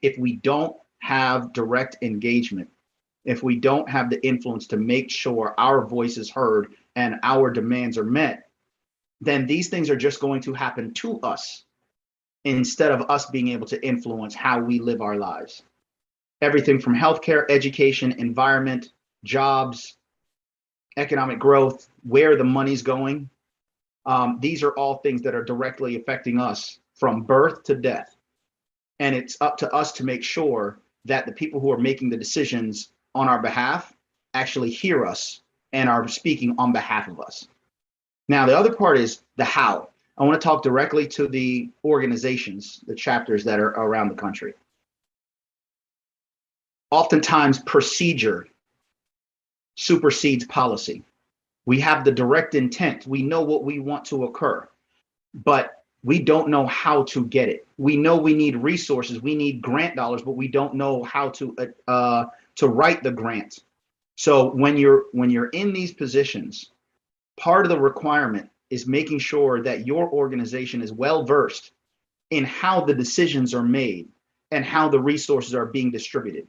If we don't have direct engagement, if we don't have the influence to make sure our voice is heard and our demands are met, then these things are just going to happen to us, instead of us being able to influence how we live our lives. Everything from healthcare, education, environment, jobs, economic growth, where the money's going. These are all things that are directly affecting us from birth to death. And it's up to us to make sure that the people who are making the decisions on our behalf actually hear us and are speaking on behalf of us. Now, the other part is the how. I want to talk directly to the organizations, the chapters that are around the country. Oftentimes, procedure supersedes policy. We have the direct intent. We know what we want to occur, but we don't know how to get it. We know we need resources. We need grant dollars, but we don't know how to write the grant. So when you're in these positions, part of the requirement is making sure that your organization is well versed in how the decisions are made and how the resources are being distributed.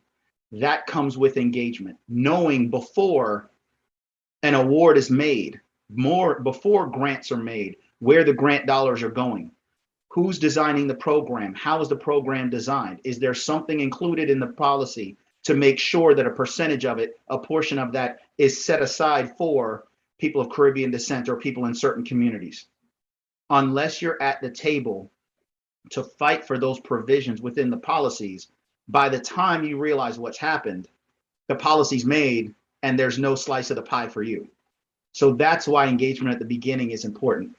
That comes with engagement, knowing before an award is made, before grants are made, where the grant dollars are going, who's designing the program, how is the program designed, is there something included in the policy to make sure that a percentage of it, a portion of that, is set aside for people of Caribbean descent or people in certain communities. Unless you're at the table to fight for those provisions within the policies, by the time you realize what's happened, the policy's made and there's no slice of the pie for you. So that's why engagement at the beginning is important.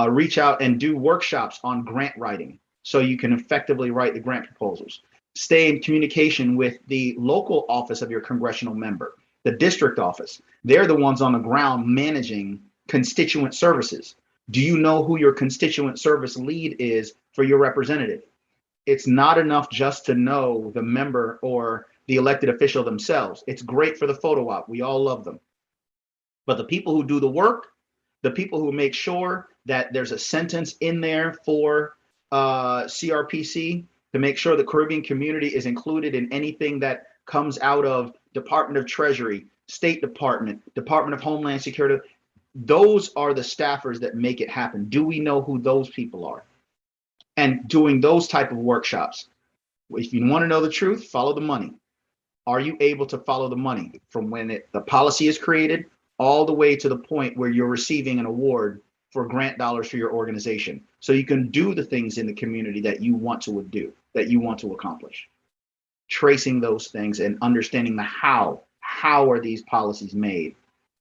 Reach out and do workshops on grant writing so you can effectively write the grant proposals. Stay in communication with the local office of your congressional member, the district office. They're the ones on the ground managing constituent services. Do you know who your constituent service lead is for your representative? It's not enough just to know the member or the elected official themselves. It's great for the photo op. We all love them. But the people who do the work, the people who make sure that there's a sentence in there for CRPC to make sure the Caribbean community is included in anything that comes out of Department of Treasury, State Department, Department of Homeland Security, those are the staffers that make it happen. Do we know who those people are? And doing those type of workshops. If you want to know the truth, follow the money. Are you able to follow the money from when the policy is created all the way to the point where you're receiving an award for grant dollars for your organization, so you can do the things in the community that you want to do, that you want to accomplish? Tracing those things and understanding the how are these policies made,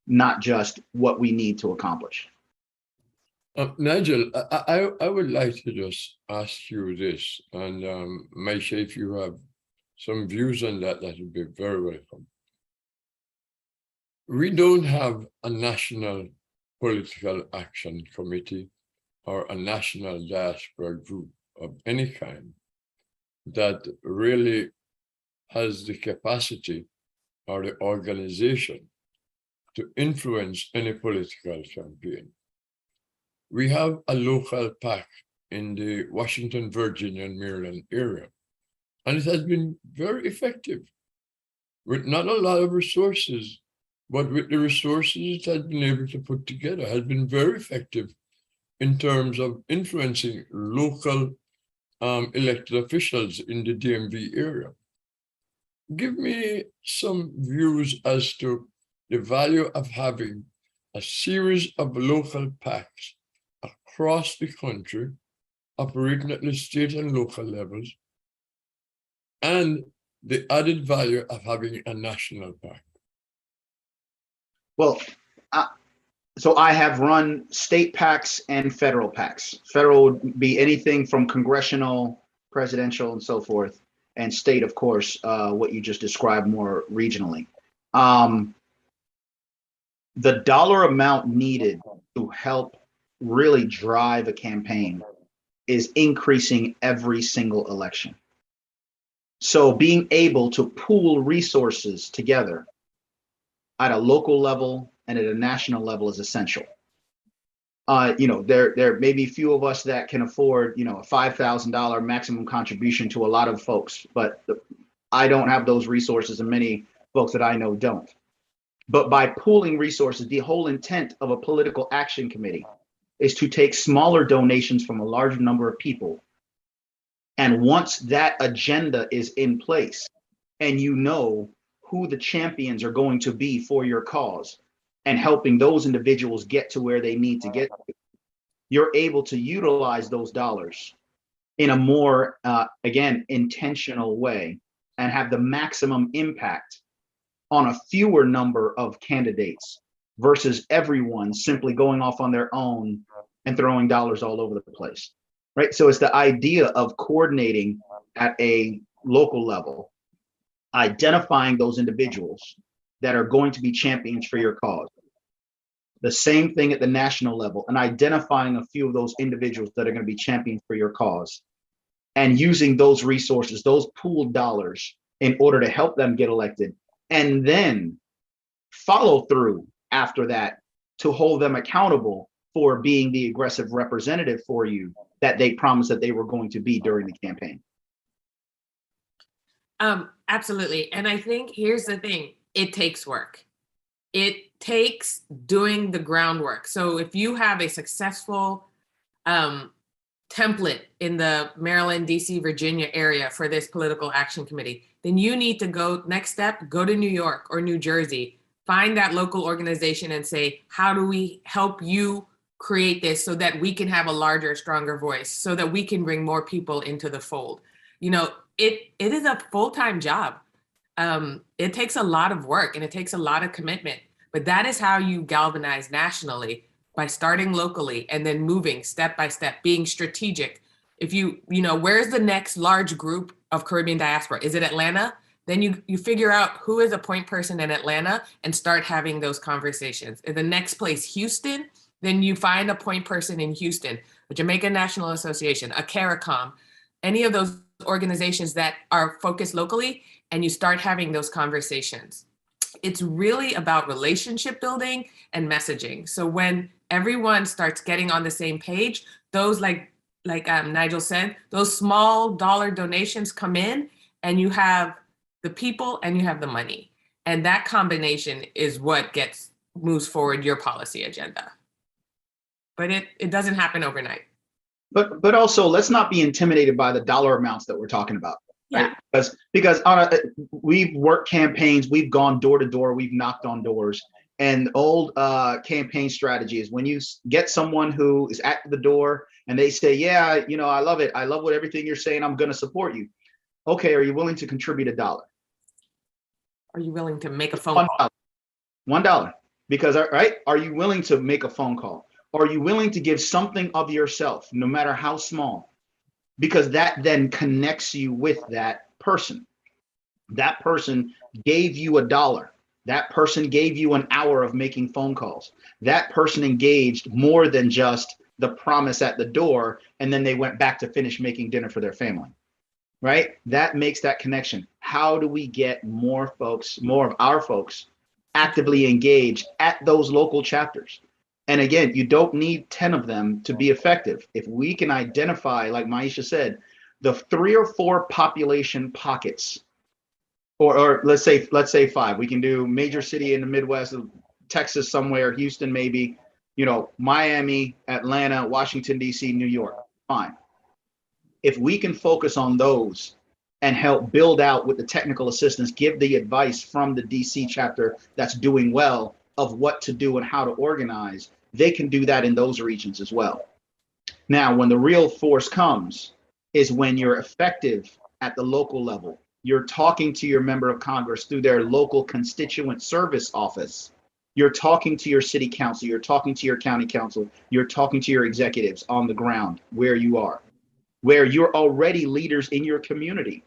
not just what we need to accomplish.
Nigel, I would like to just ask you this, and Myesha, if you have some views on that, that would be very welcome. We don't have a national political action committee or a national diaspora group of any kind that really has the capacity or the organization to influence any political campaign. We have a local PAC in the Washington, Virginia, and Maryland area, and it has been very effective with not a lot of resources, but with the resources it has been able to put together, has been very effective in terms of influencing local elected officials in the DMV area. Give me some views as to the value of having a series of local PACs across the country, operating at the state and local levels, and the added value of having a national park?
Well, so I have run state PACs and federal PACs. Federal would be anything from congressional, presidential, and so forth, and state, of course, what you just described more regionally. The dollar amount needed to help really drive a campaign is increasing every single election. So being able to pool resources together at a local level and at a national level is essential. There may be few of us that can afford, a $5,000 maximum contribution to a lot of folks, but I don't have those resources, and many folks that I know don't. But by pooling resources, the whole intent of a political action committee is to take smaller donations from a larger number of people. And once that agenda is in place and you know who the champions are going to be for your cause and helping those individuals get to where they need to get to, you're able to utilize those dollars in a more, again, intentional way and have the maximum impact on a fewer number of candidates versus everyone simply going off on their own and throwing dollars all over the place, right? So it's the idea of coordinating at a local level, identifying those individuals that are going to be champions for your cause. The same thing at the national level, and identifying a few of those individuals that are going to be champions for your cause and using those resources, those pooled dollars, in order to help them get elected, and then follow through after that to hold them accountable for being the aggressive representative for you that they promised that they were going to be during the campaign.
Absolutely. And I think here's the thing, it takes work. It takes doing the groundwork. So if you have a successful template in the Maryland, DC, Virginia area for this political action committee, then you need to go, next step, go to New York or New Jersey, find that local organization and say, how do we help you create this so that we can have a larger, stronger voice, so that we can bring more people into the fold? It is a full-time job. It takes a lot of work and it takes a lot of commitment, but that is how you galvanize nationally, by starting locally and then moving step by step, being strategic. If where's the next large group of Caribbean diaspora? Is it Atlanta? Then you figure out who is a point person in Atlanta and start having those conversations. In the next place, Houston, then you find a point person in Houston, a Jamaica National Association, a CARICOM, any of those organizations that are focused locally, and you start having those conversations. It's really about relationship building and messaging. So when everyone starts getting on the same page, those like Nigel said, those small dollar donations come in, and you have the people and you have the money. And that combination is what moves forward your policy agenda. But it doesn't happen overnight.
But also, let's not be intimidated by the dollar amounts that we're talking about.
Yeah.
Right? Because we've worked campaigns, we've gone door to door, we've knocked on doors. And old campaign strategy is when you get someone who is at the door and they say, yeah, I love it. I love everything you're saying. I'm going to support you. Okay, are you willing to contribute $1?
Are you willing to make a phone call?
$1. Because, right, are you willing to make a phone call? Are you willing to give something of yourself, no matter how small? Because that then connects you with that person. That person gave you $1. That person gave you an hour of making phone calls. That person engaged more than just the promise at the door, and then they went back to finish making dinner for their family, right? That makes that connection. How do we get more of our folks actively engaged at those local chapters? And again, you don't need 10 of them to be effective. If we can identify, like Myesha said, the 3 or 4 population pockets, or let's say 5. We can do major city in the Midwest, Texas somewhere, Houston maybe, Miami, Atlanta, Washington, D.C., New York. Fine. If we can focus on those and help build out with the technical assistance, give the advice from the D.C. chapter that's doing well of what to do and how to organize, they can do that in those regions as well. Now, when the real force comes is when you're effective at the local level, You're talking to your member of Congress through their local constituent service office. You're talking to your city council. You're talking to your county council. You're talking to your executives on the ground where you are, where you're already leaders in your community.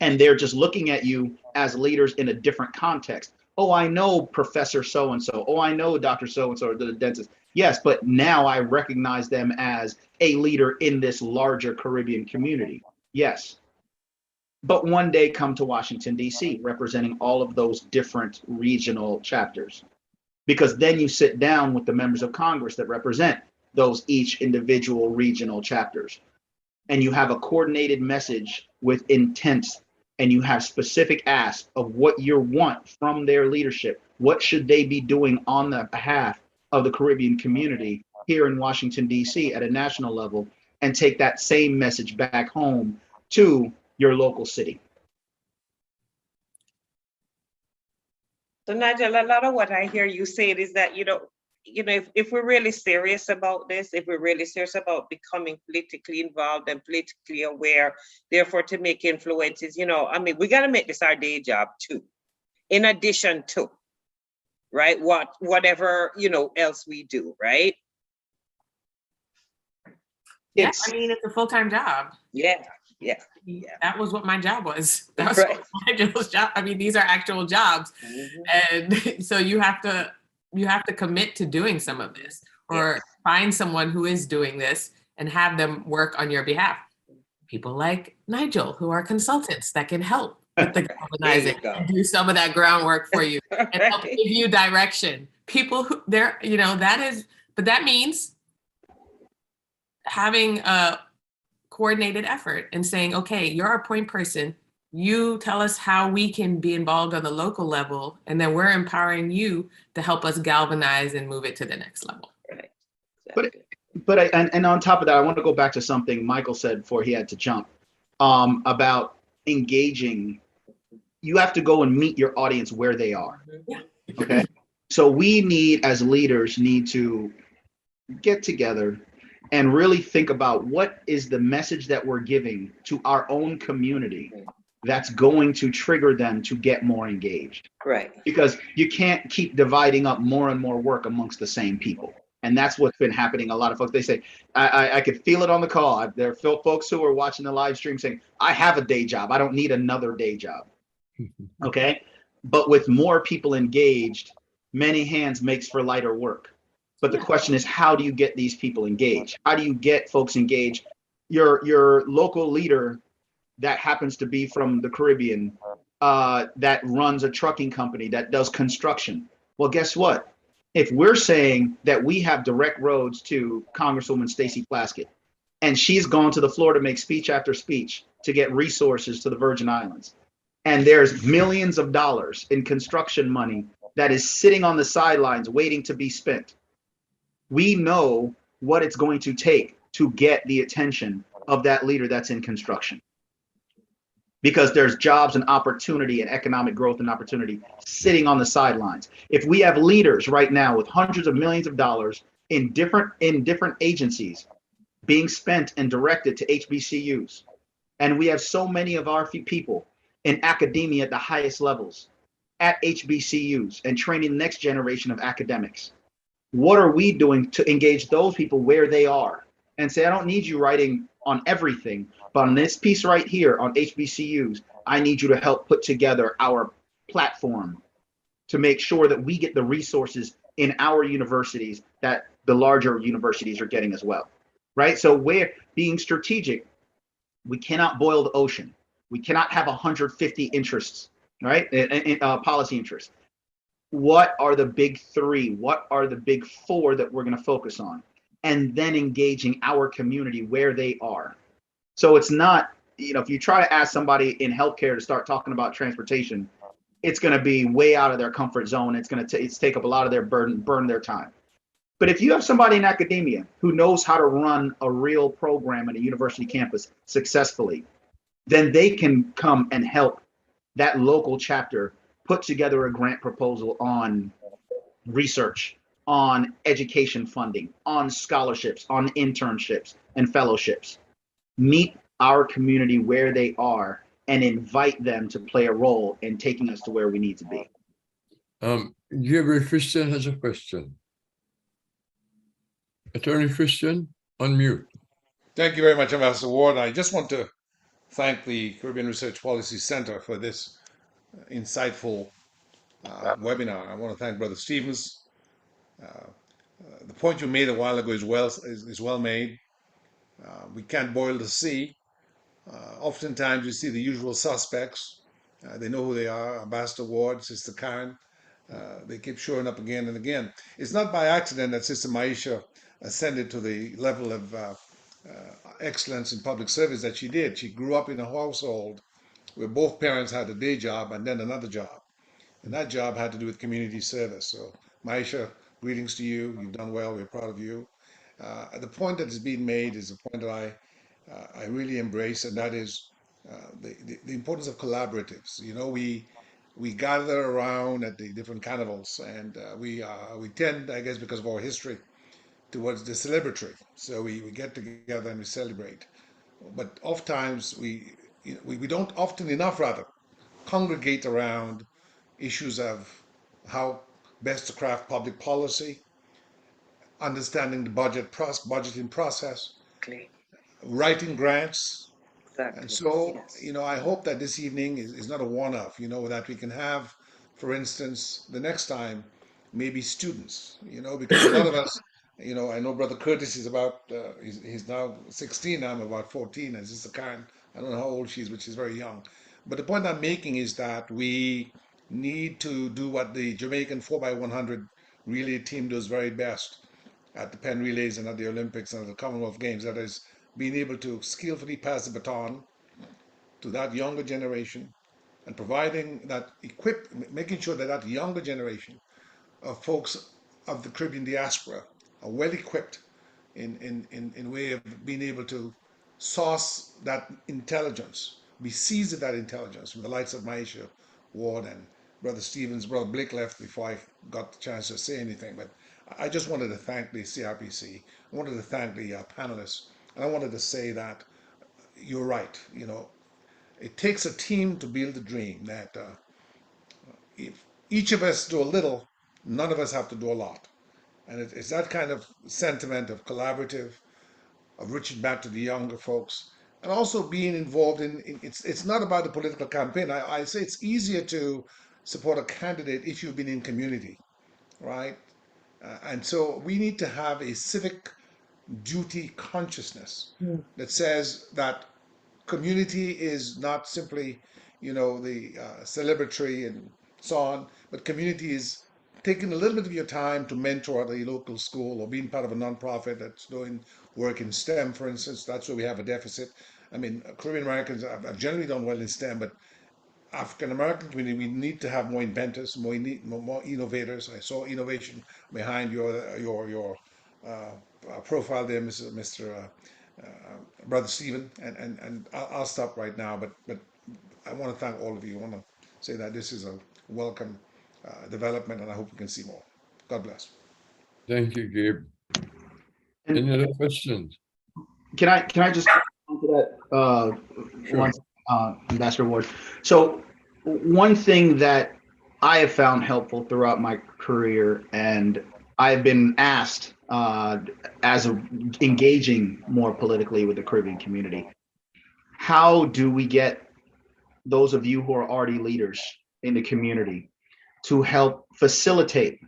And they're just looking at you as leaders in a different context. Oh, I know Professor so-and-so. Oh, I know Dr. So-and-so, or the dentist. Yes, but now I recognize them as a leader in this larger Caribbean community. Yes. But one day come to Washington, D.C., representing all of those different regional chapters. Because then you sit down with the members of Congress that represent those each individual regional chapters. And you have a coordinated message with intent, and you have specific asks of what you want from their leadership. What should they be doing on the behalf of the Caribbean community here in Washington, D.C. at a national level, and take that same message back home to your local city.
So Nigel, a lot of what I hear you saying is that, if we're really serious about this, if we're really serious about becoming politically involved and politically aware, therefore to make influences, we got to make this our day job too, in addition to, right? Whatever, else we do, right?
Yes, I mean, it's a full-time job.
Yeah.
That was what my job was. That was
right.
Nigel's job. I mean, these are actual jobs.
Mm-hmm.
And so you have to commit to doing some of this, or find someone who is doing this and have them work on your behalf. People like Nigel, who are consultants that can help with the organizing and do some of that groundwork for you and help give you direction. People who but that means having a coordinated effort and saying, okay, you're our point person. You tell us how we can be involved on the local level, and then we're empowering you to help us galvanize and move it to the next level.
Right.
Exactly. But on top of that, I want to go back to something Michael said before he had to jump, about engaging. You have to go and meet your audience where they are.
Yeah.
Okay. So we as leaders need to get together and really think about what is the message that we're giving to our own community that's going to trigger them to get more engaged.
Right.
Because you can't keep dividing up more and more work amongst the same people. And that's what's been happening. A lot of folks, they say, I could feel it on the call. There are folks who are watching the live stream saying, I have a day job. I don't need another day job. Okay. But with more people engaged, many hands makes for lighter work. But the question is, how do you get these people engaged? How do you get folks engaged? Your local leader that happens to be from the Caribbean, that runs a trucking company that does construction. Well, guess what? If we're saying that we have direct roads to Congresswoman Stacey Plaskett, and she's gone to the floor to make speech after speech to get resources to the Virgin Islands, and there's millions of dollars in construction money that is sitting on the sidelines waiting to be spent, we know what it's going to take to get the attention of that leader that's in construction. Because there's jobs and opportunity and economic growth and opportunity sitting on the sidelines. If we have leaders right now with hundreds of millions of dollars in different agencies being spent and directed to HBCUs, and we have so many of our people in academia at the highest levels at HBCUs and training the next generation of academics, what are we doing to engage those people where they are and say, I don't need you writing on everything, but on this piece right here on HBCUs, I need you to help put together our platform to make sure that we get the resources in our universities that the larger universities are getting as well, right? So we're being strategic. We cannot boil the ocean. We cannot have 150 interests, right? Policy interests. What are the big three? What are the big four that we're going to focus on? And then engaging our community where they are. So it's not, if you try to ask somebody in healthcare to start talking about transportation, it's going to be way out of their comfort zone. It's going to take up a lot of their burn their time. But if you have somebody in academia who knows how to run a real program at a university campus successfully, then they can come and help that local chapter put together a grant proposal on research, on education funding, on scholarships, on internships and fellowships. Meet our community where they are and invite them to play a role in taking us to where we need to be.
Gabriel Christian has a question. Attorney Christian, unmute.
Thank you very much, Ambassador Ward. I just want to thank the Caribbean Research Policy Center for this insightful webinar. I want to thank Brother Stephens. The point you made a while ago is well made. We can't boil the sea. Oftentimes you see the usual suspects. They know who they are. Ambassador Ward, Sister Karen. They keep showing up again and again. It's not by accident that Sister Myesha ascended to the level of excellence in public service that she did. She grew up in a household where both parents had a day job and then another job. And that job had to do with community service. So Myesha, greetings to you. You've done well. We're proud of you. The point that is being made is a point that I really embrace, and that is the importance of collaboratives. You know, we gather around at the different carnivals, and we tend, I guess, because of our history, towards the celebratory. So we get together and we celebrate. But oftentimes we don't often enough rather congregate around issues of how best to craft public policy, understanding the budgeting process,
Exactly.
writing grants.
Exactly.
And so,
Yes.
you know, I hope that this evening is not a one-off, you know, that we can have, for instance, the next time, maybe students, you know, because a lot of us, you know, I know Brother Curtis is about, he's now 16, I'm about 14, and Sister Karen, I don't know how old she is, but she's very young. But the point I'm making is that we need to do what the Jamaican 4x100 relay team does very best at the Penn Relays and at the Olympics and at the Commonwealth Games, that is being able to skillfully pass the baton to that younger generation and providing that making sure that that younger generation of folks of the Caribbean diaspora are well equipped in way of being able to source that intelligence, be seized of that intelligence from the likes of Myesha Ward and Brother Stephens. Brother Blake left before I got the chance to say anything, but I just wanted to thank the CRPC. I wanted to thank the panelists, and I wanted to say that you're right. You know, it takes a team to build a dream. That if each of us do a little, none of us have to do a lot. And it's that kind of sentiment of collaborative, of reaching back to the younger folks, and also being involved in it's not about the political campaign. I say it's easier to support a candidate if you've been in community, right? And so we need to have a civic duty consciousness that says that community is not simply, you know, the celebratory and so on, but community is taking a little bit of your time to mentor at a local school or being part of a nonprofit that's doing work in STEM, for instance. That's where we have a deficit. I mean, Caribbean Americans have generally done well in STEM, but African American community, we need to have more inventors, more innovators. I saw innovation behind your profile there, Mr. Brother Stephen, and I'll stop right now. But I want to thank all of you. I want to say that this is a welcome development, and I hope we can see more. God bless.
Thank you, Gabe.
And
Any other questions?
can I just answer that
Sure.
once, Ambassador Ward? So one thing that I have found helpful throughout my career, and I've been asked as engaging more politically with the Caribbean community, how do we get those of you who are already leaders in the community to help facilitate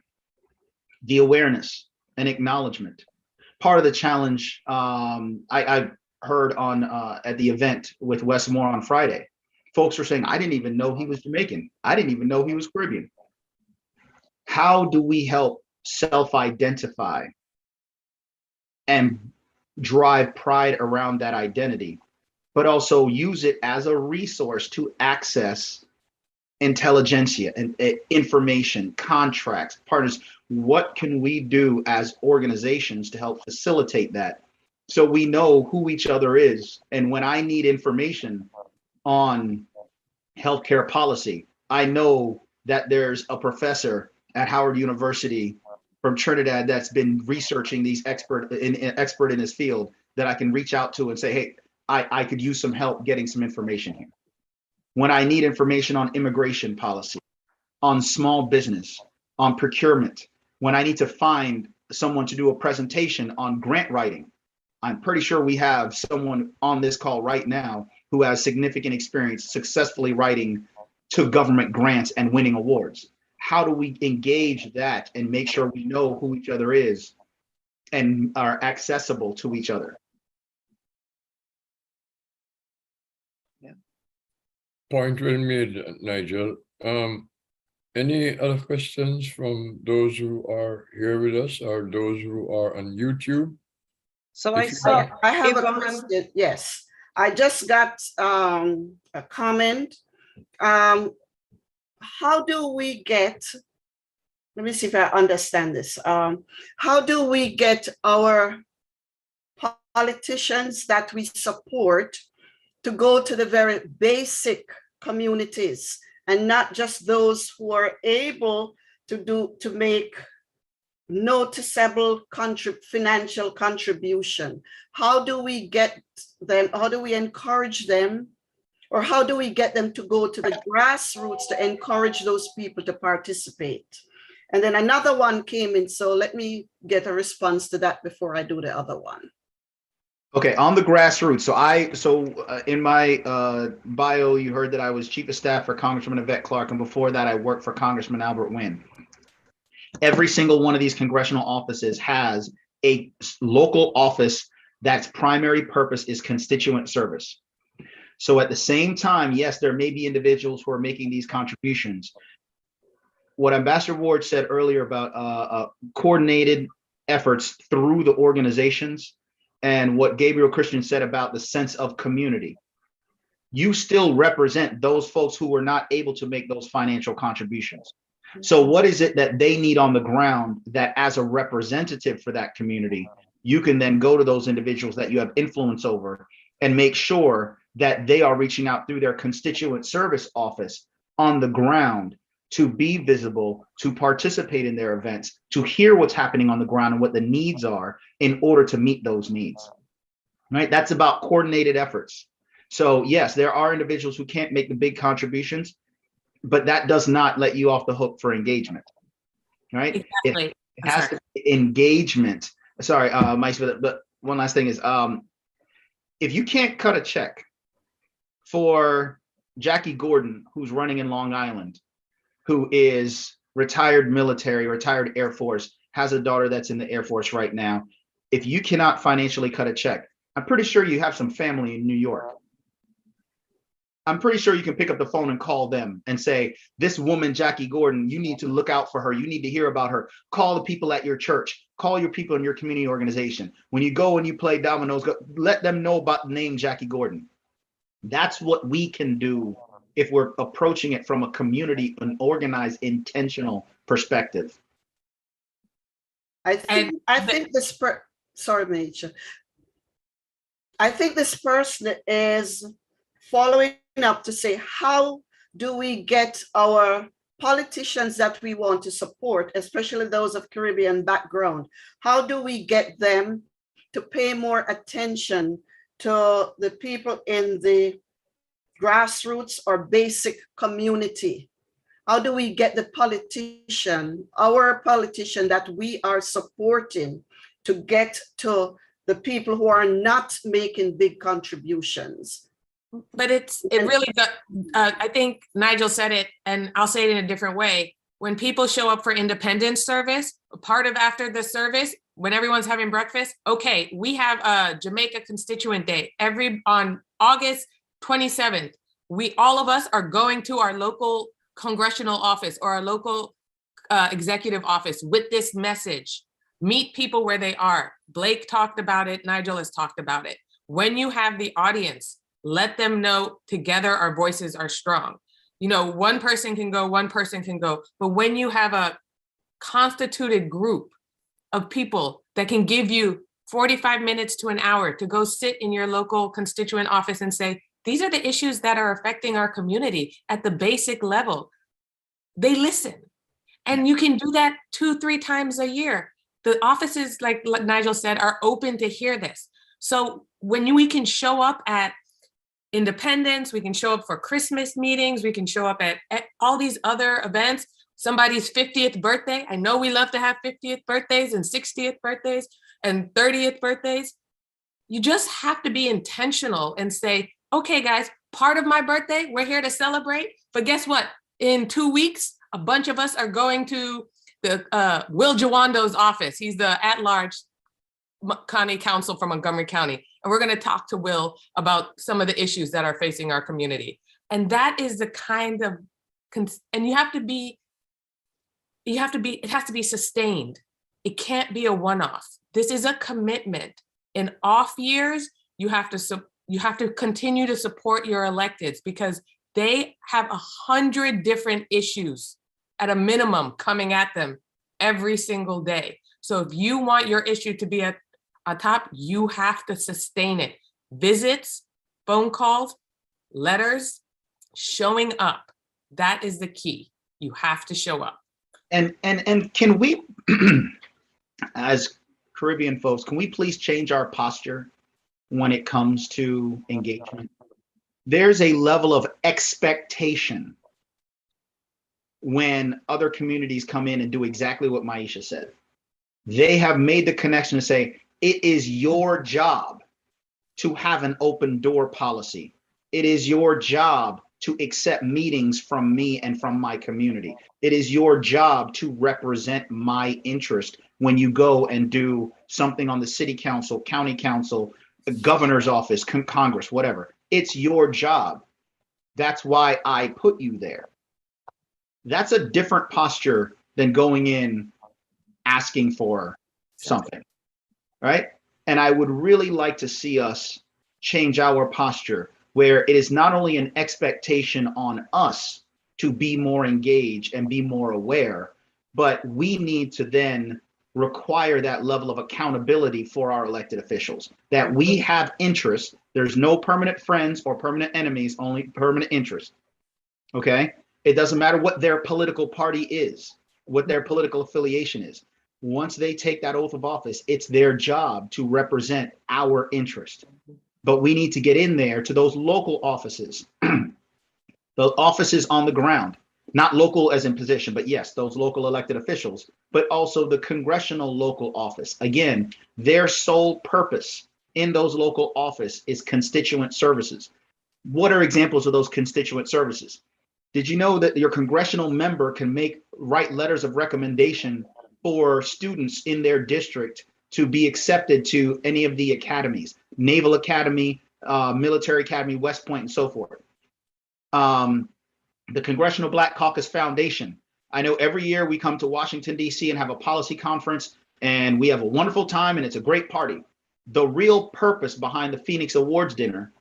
the awareness and acknowledgement? Part of the challenge I heard on at the event with Wes Moore on Friday, folks were saying, I didn't even know he was Jamaican. I didn't even know he was Caribbean. How do we help self-identify and drive pride around that identity, but also use it as a resource to access intelligentsia and information, contracts, partners? What can we do as organizations to help facilitate that, so we know who each other is? And when I need information on healthcare policy, I know that there's a professor at Howard University from Trinidad that's been researching these expert in his field that I can reach out to and say, hey, I could use some help getting some information here. when I need information on immigration policy, on small business, on procurement, when I need to find someone to do a presentation on grant writing. I'm pretty sure we have someone on this call right now who has significant experience successfully writing to government grants and winning awards. How do we engage that and make sure we know who each other is and are accessible to each other?
Point well made, Nigel. Any other questions from those who are here with us or those who are on YouTube?
So I
If you
saw
I have a
Yvonne.
question. Yes, I just got a comment. How do we get, let me see if I understand this. How do we get our politicians that we support to go to the very basic communities and not just those who are able to make noticeable financial contribution? How do we get them? How do we encourage them? Or how do we get them to go to the grassroots to encourage those people to participate? And then another one came in, so let me get a response to that before I do the other one.
Okay, on the grassroots. So in my bio, you heard that I was chief of staff for Congresswoman Yvette Clarke, and before that, I worked for Congressman Albert Wynn. Every single one of these congressional offices has a local office that's primary purpose is constituent service. So at the same time, yes, there may be individuals who are making these contributions. What Ambassador Ward said earlier about coordinated efforts through the organizations, and what Gabriel Christian said about the sense of community, you still represent those folks who were not able to make those financial contributions. So what is it that they need on the ground that as a representative for that community, you can then go to those individuals that you have influence over and make sure that they are reaching out through their constituent service office on the ground to be visible, to participate in their events, to hear what's happening on the ground and what the needs are in order to meet those needs, right? That's about coordinated efforts. So yes, there are individuals who can't make the big contributions, but that does not let you off the hook for engagement, right?
Exactly.
It has to be engagement. Sorry, Myesha, but one last thing is, if you can't cut a check for Jackie Gordon, who's running in Long Island, who is retired military, retired Air Force, has a daughter that's in the Air Force right now. If you cannot financially cut a check, I'm pretty sure you have some family in New York. I'm pretty sure you can pick up the phone and call them and say, this woman, Jackie Gordon, you need to look out for her. You need to hear about her. Call the people at your church. Call your people in your community organization. When you go and you play dominoes, let them know about the name Jackie Gordon. That's what we can do if we're approaching it from a community, an organized, intentional perspective.
I think this sorry, Myesha. I think this person is following up to say, how do we get our politicians that we want to support, especially those of Caribbean background, how do we get them to pay more attention to the people in the grassroots or basic community? How do we get the politician, our politician that we are supporting, to get to the people who are not making big contributions?
But it really, I think Nigel said it, and I'll say it in a different way. When people show up for independence service, part of after the service, when everyone's having breakfast, okay, we have a Jamaica Constituent Day on August 27th. All of us are going to our local congressional office or our local executive office with this message. Meet people where they are. Blake talked about it. Nigel has talked about it. When you have the audience, let them know together our voices are strong. You know, one person can go, but when you have a constituted group of people that can give you 45 minutes to an hour to go sit in your local constituent office and say, these are the issues that are affecting our community at the basic level, they listen. And you can do that 2-3 times a year. The offices, like Nigel said, are open to hear this. So when we can show up at Independence, we can show up for Christmas meetings, we can show up at all these other events. Somebody's 50th birthday. I know we love to have 50th birthdays and 60th birthdays and 30th birthdays. You just have to be intentional and say, okay, guys, part of my birthday, we're here to celebrate. But guess what? In 2 weeks, a bunch of us are going to the Will Jawando's office. He's the at-large county council from Montgomery County. And we're going to talk to Will about some of the issues that are facing our community. And that is the kind of, and it has to be sustained. It can't be a one-off. This is a commitment. In off years, you have to continue to support your electeds because they have 100 different issues at a minimum coming at them every single day. So if you want your issue to be at top, you have to sustain it. Visits, phone calls, letters, showing up. That is the key. You have to show up.
And can we, as Caribbean folks, can we please change our posture when it comes to engagement? There's a level of expectation when other communities come in and do exactly what Myesha said. They have made the connection to say, it is your job to have an open door policy. It is your job to accept meetings from me and from my community. It is your job to represent my interest when you go and do something on the city council, county council, the governor's office, Congress, whatever. It's your job. That's why I put you there. That's a different posture than going in asking for something, right? And I would really like to see us change our posture where it is not only an expectation on us to be more engaged and be more aware, but we need to then require that level of accountability for our elected officials, that we have interest. There's no permanent friends or permanent enemies, only permanent interest, okay? It doesn't matter what their political party is, what their political affiliation is. Once they take that oath of office, it's their job to represent our interest. But we need to get in there to those local offices, the offices on the ground, not local as in position, but yes, those local elected officials, but also the congressional local office. Again, their sole purpose in those local office is constituent services. What are examples of those constituent services? Did you know that your congressional member can write letters of recommendation for students in their district to be accepted to any of the academies, Naval Academy, Military Academy, West Point, and so forth. The Congressional Black Caucus Foundation. I know every year we come to Washington, D.C. and have a policy conference, and we have a wonderful time, and it's a great party. The real purpose behind the Phoenix Awards dinner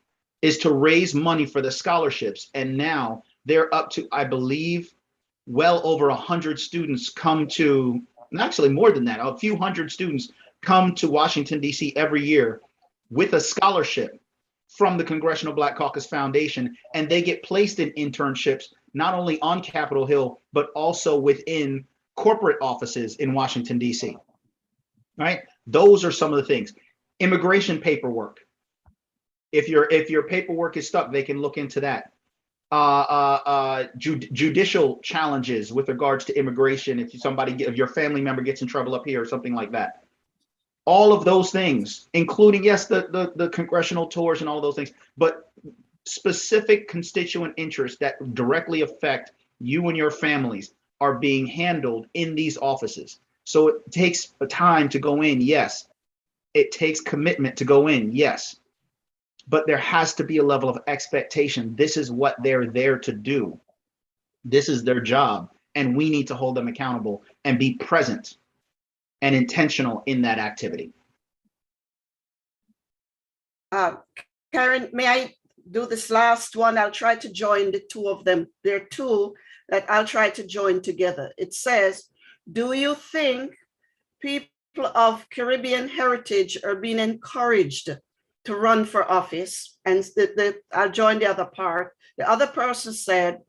is to raise money for the scholarships, and now they're up to, I believe, well over 100 students come to, and actually more than that, a few hundred students come to Washington, D.C. every year with a scholarship from the Congressional Black Caucus Foundation, and they get placed in internships, not only on Capitol Hill, but also within corporate offices in Washington, D.C. Right? Those are some of the things. Immigration paperwork. If your paperwork is stuck, they can look into that. Judicial challenges with regards to immigration. If your family member gets in trouble up here or something like that. All of those things, including, yes, the congressional tours and all of those things, but specific constituent interests that directly affect you and your families are being handled in these offices. So it takes a time to go in, yes. It takes commitment to go in, yes. But there has to be a level of expectation. This is what they're there to do. This is their job, and we need to hold them accountable and be present and intentional in that activity.
Karen, may I do this last one? I'll try to join the two of them. There are two that I'll try to join together. It says, do you think people of Caribbean heritage are being encouraged to run for office? And I'll join the other part. The other person said,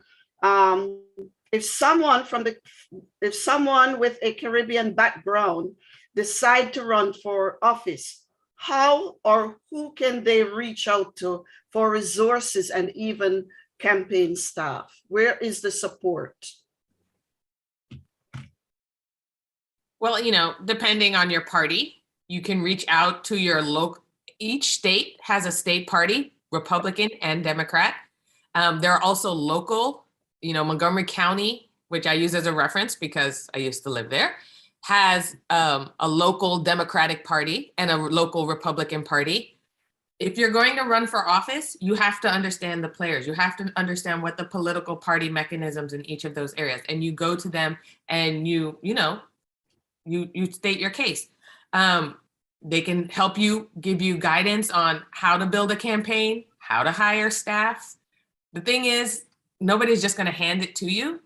if someone with a Caribbean background decide to run for office, how or who can they reach out to for resources and even campaign staff? Where is the support?
Well, depending on your party, you can reach out to your local, each state has a state party, Republican and Democrat. There are also local, Montgomery County, which I use as a reference because I used to live there, has a local Democratic Party and a local Republican Party. If you're going to run for office, you have to understand the players. You have to understand what the political party mechanisms in each of those areas, and you go to them and you state your case. They can help you, give you guidance on how to build a campaign, how to hire staff. The thing is, nobody's just going to hand it to you.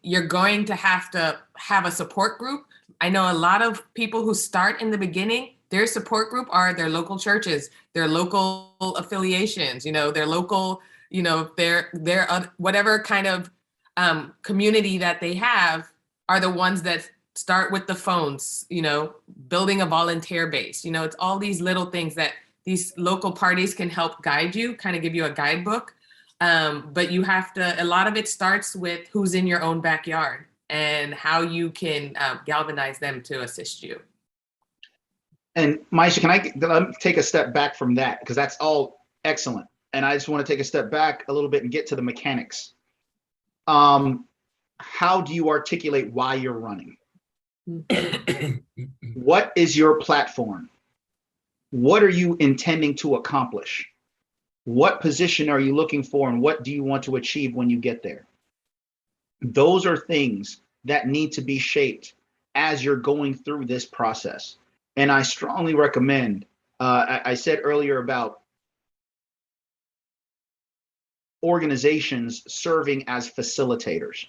You're going to have a support group. I know a lot of people who start in the beginning, their support group are their local churches, their local affiliations, their local, their whatever kind of community that they have are the ones that start with the phones, building a volunteer base. It's all these little things that these local parties can help guide you, kind of give you a guidebook. But you have to, a lot of it starts with who's in your own backyard and how you can galvanize them to assist you.
And Myesha, let me take a step back from that, because that's all excellent. And I just want to take a step back a little bit and get to the mechanics. How do you articulate why you're running? What is your platform? What are you intending to accomplish? What position are you looking for, and what do you want to achieve when you get there? Those are things that need to be shaped as you're going through this process. And I strongly recommend, I said earlier about organizations serving as facilitators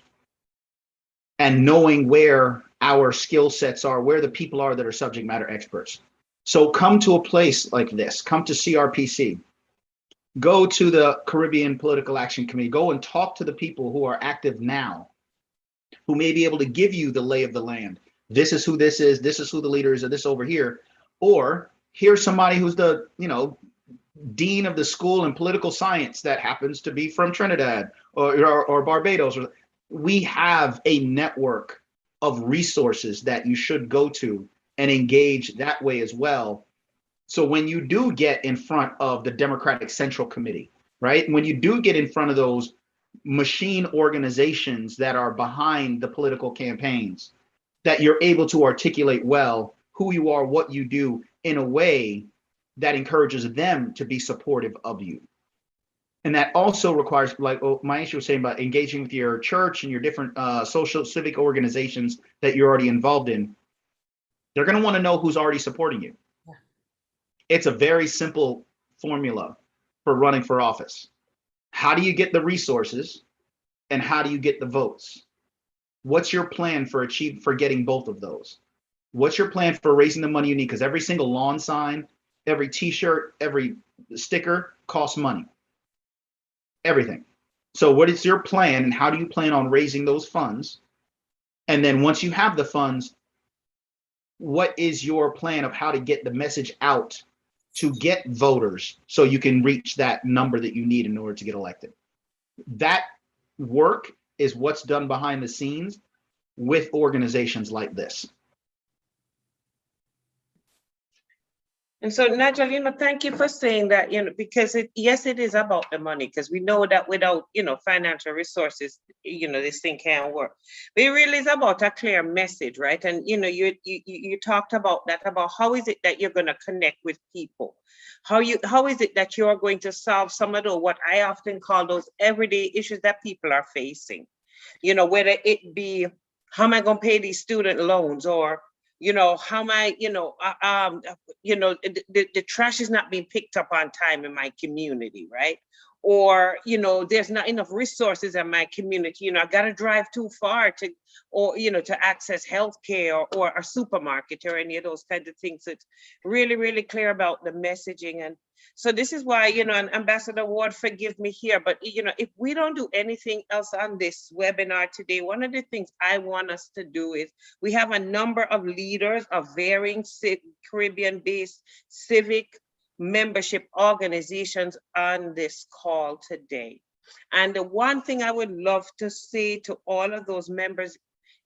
and knowing where our skill sets are, where the people are that are subject matter experts. So come to a place like this, come to CRPC, go to the Caribbean Political Action Committee, go and talk to the people who are active now, who may be able to give you the lay of the land. This is who this is who the leader is of this over here. Or here's somebody who's the, dean of the school in political science that happens to be from Trinidad or Barbados. We have a network of resources that you should go to and engage that way as well. So when you do get in front of the Democratic Central Committee, right? When you do get in front of those machine organizations that are behind the political campaigns, that you're able to articulate well who you are, what you do in a way that encourages them to be supportive of you. And that also requires, like Myesha was saying, about engaging with your church and your different social civic organizations that you're already involved in. They're going to want to know who's already supporting you. Yeah. It's a very simple formula for running for office. How do you get the resources and how do you get the votes? What's your plan for getting both of those? What's your plan for raising the money you need? Because every single lawn sign, every t-shirt, every sticker costs money. Everything. So what is your plan and how do you plan on raising those funds? And then once you have the funds, what is your plan of how to get the message out to get voters so you can reach that number that you need in order to get elected? That work is what's done behind the scenes with organizations like this.
And so, Nigel, thank you for saying that, because yes, it is about the money, because we know that without, financial resources, this thing can't work. But it really is about a clear message, right? And, you talked about that, about how is it that you're going to connect with people? How is it that you're going to solve some of what I often call those everyday issues that people are facing? Whether it be, how am I going to pay these student loans, or how am I, the trash is not being picked up on time in my community, right? Or, there's not enough resources in my community. I got to drive too far to access healthcare or a supermarket or any of those kinds of things. So it's really, really clear about the messaging. So this is why, and Ambassador Ward, forgive me here, but if we don't do anything else on this webinar today, one of the things I want us to do is we have a number of leaders of varying Caribbean-based civic membership organizations on this call today. And the one thing I would love to say to all of those members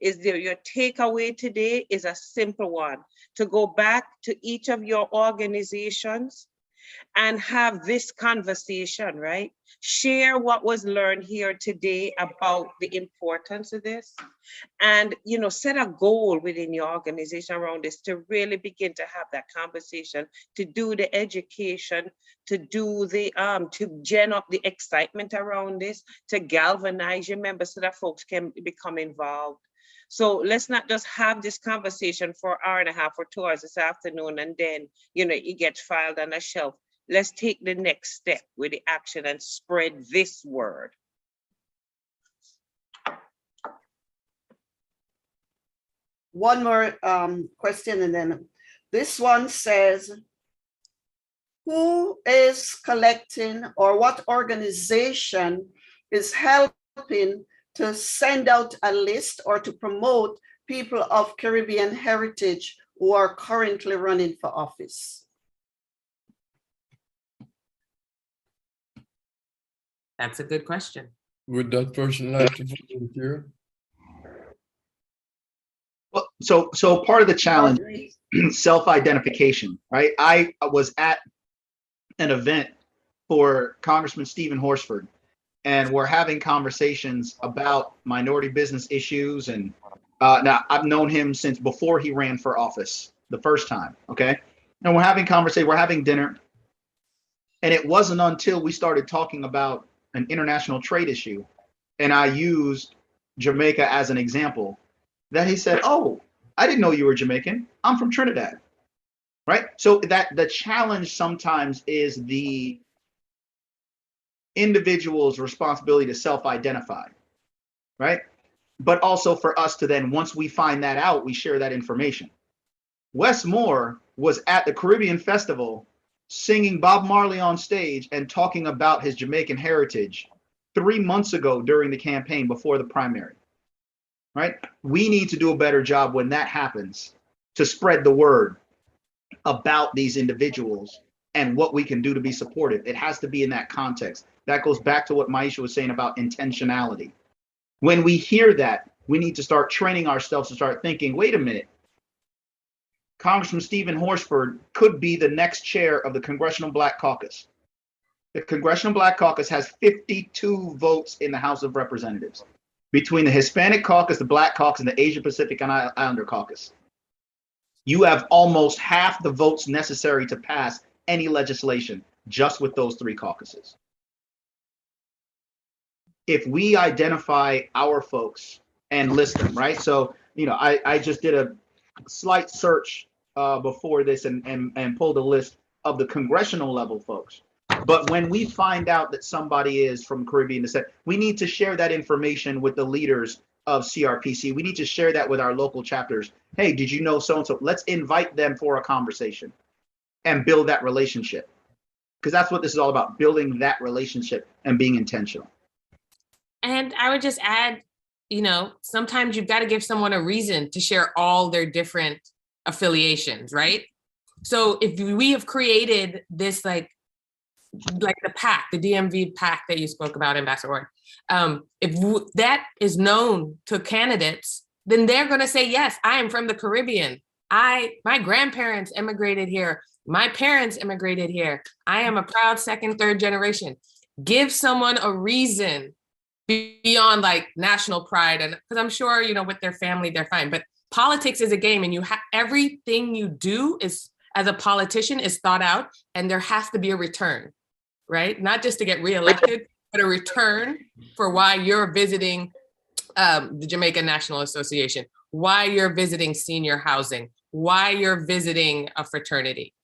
is that your takeaway today is a simple one: to go back to each of your organizations and have this conversation, right? Share what was learned here today about the importance of this, and set a goal within your organization around this to really begin to have that conversation, to do the education, to do the to gen up the excitement around this, to galvanize your members so that folks can become involved. So let's not just have this conversation for an hour and a half or 2 hours this afternoon and then it gets filed on a shelf. Let's take the next step with the action and spread this word.
One more question, and then this one says, who is collecting, or what organization is helping to send out a list or to promote people of Caribbean heritage who are currently running for office?
That's a good question.
Would that person like to volunteer?
Well, so part of the challenge, self-identification, right? I was at an event for Congressman Stephen Horsford, and we're having conversations about minority business issues. And now I've known him since before he ran for office the first time, okay? And we're having conversation, we're having dinner. And it wasn't until we started talking about an international trade issue, and I used Jamaica as an example, that he said, oh, I didn't know you were Jamaican. I'm from Trinidad, right? So that the challenge sometimes is the individual's responsibility to self-identify, right? But also for us to then, once we find that out, we share that information. Wes Moore was at the Caribbean Festival singing Bob Marley on stage and talking about his Jamaican heritage 3 months ago during the campaign before the primary, right? We need to do a better job when that happens to spread the word about these individuals and what we can do to be supportive. It has to be in that context. That goes back to what Myesha was saying about intentionality. When we hear that, we need to start training ourselves to start thinking, wait a minute, Congressman Stephen Horsford could be the next chair of the Congressional Black Caucus. The Congressional Black Caucus has 52 votes in the House of Representatives between the Hispanic Caucus, the Black Caucus, and the Asia Pacific and Islander Caucus. You have almost half the votes necessary to pass any legislation just with those 3 caucuses. If we identify our folks and list them, right? So, I just did a slight search before this and pulled a list of the congressional level folks. But when we find out that somebody is from Caribbean descent, we need to share that information with the leaders of CRPC. We need to share that with our local chapters. Hey, did you know so-and-so? Let's invite them for a conversation and build that relationship. Because that's what this is all about, building that relationship and being intentional.
And I would just add, sometimes you've got to give someone a reason to share all their different affiliations, right? So if we have created this, like the PAC, the DMV PAC that you spoke about, Ambassador, if that is known to candidates, then they're going to say, yes, I am from the Caribbean. My grandparents immigrated here. My parents immigrated here. I am a proud second, third generation. Give someone a reason beyond like national pride, and because I'm sure, with their family, they're fine. But politics is a game, and everything you do is, as a politician, is thought out, and there has to be a return, right? Not just to get reelected, but a return for why you're visiting the Jamaica National Association, why you're visiting senior housing, why you're visiting a fraternity.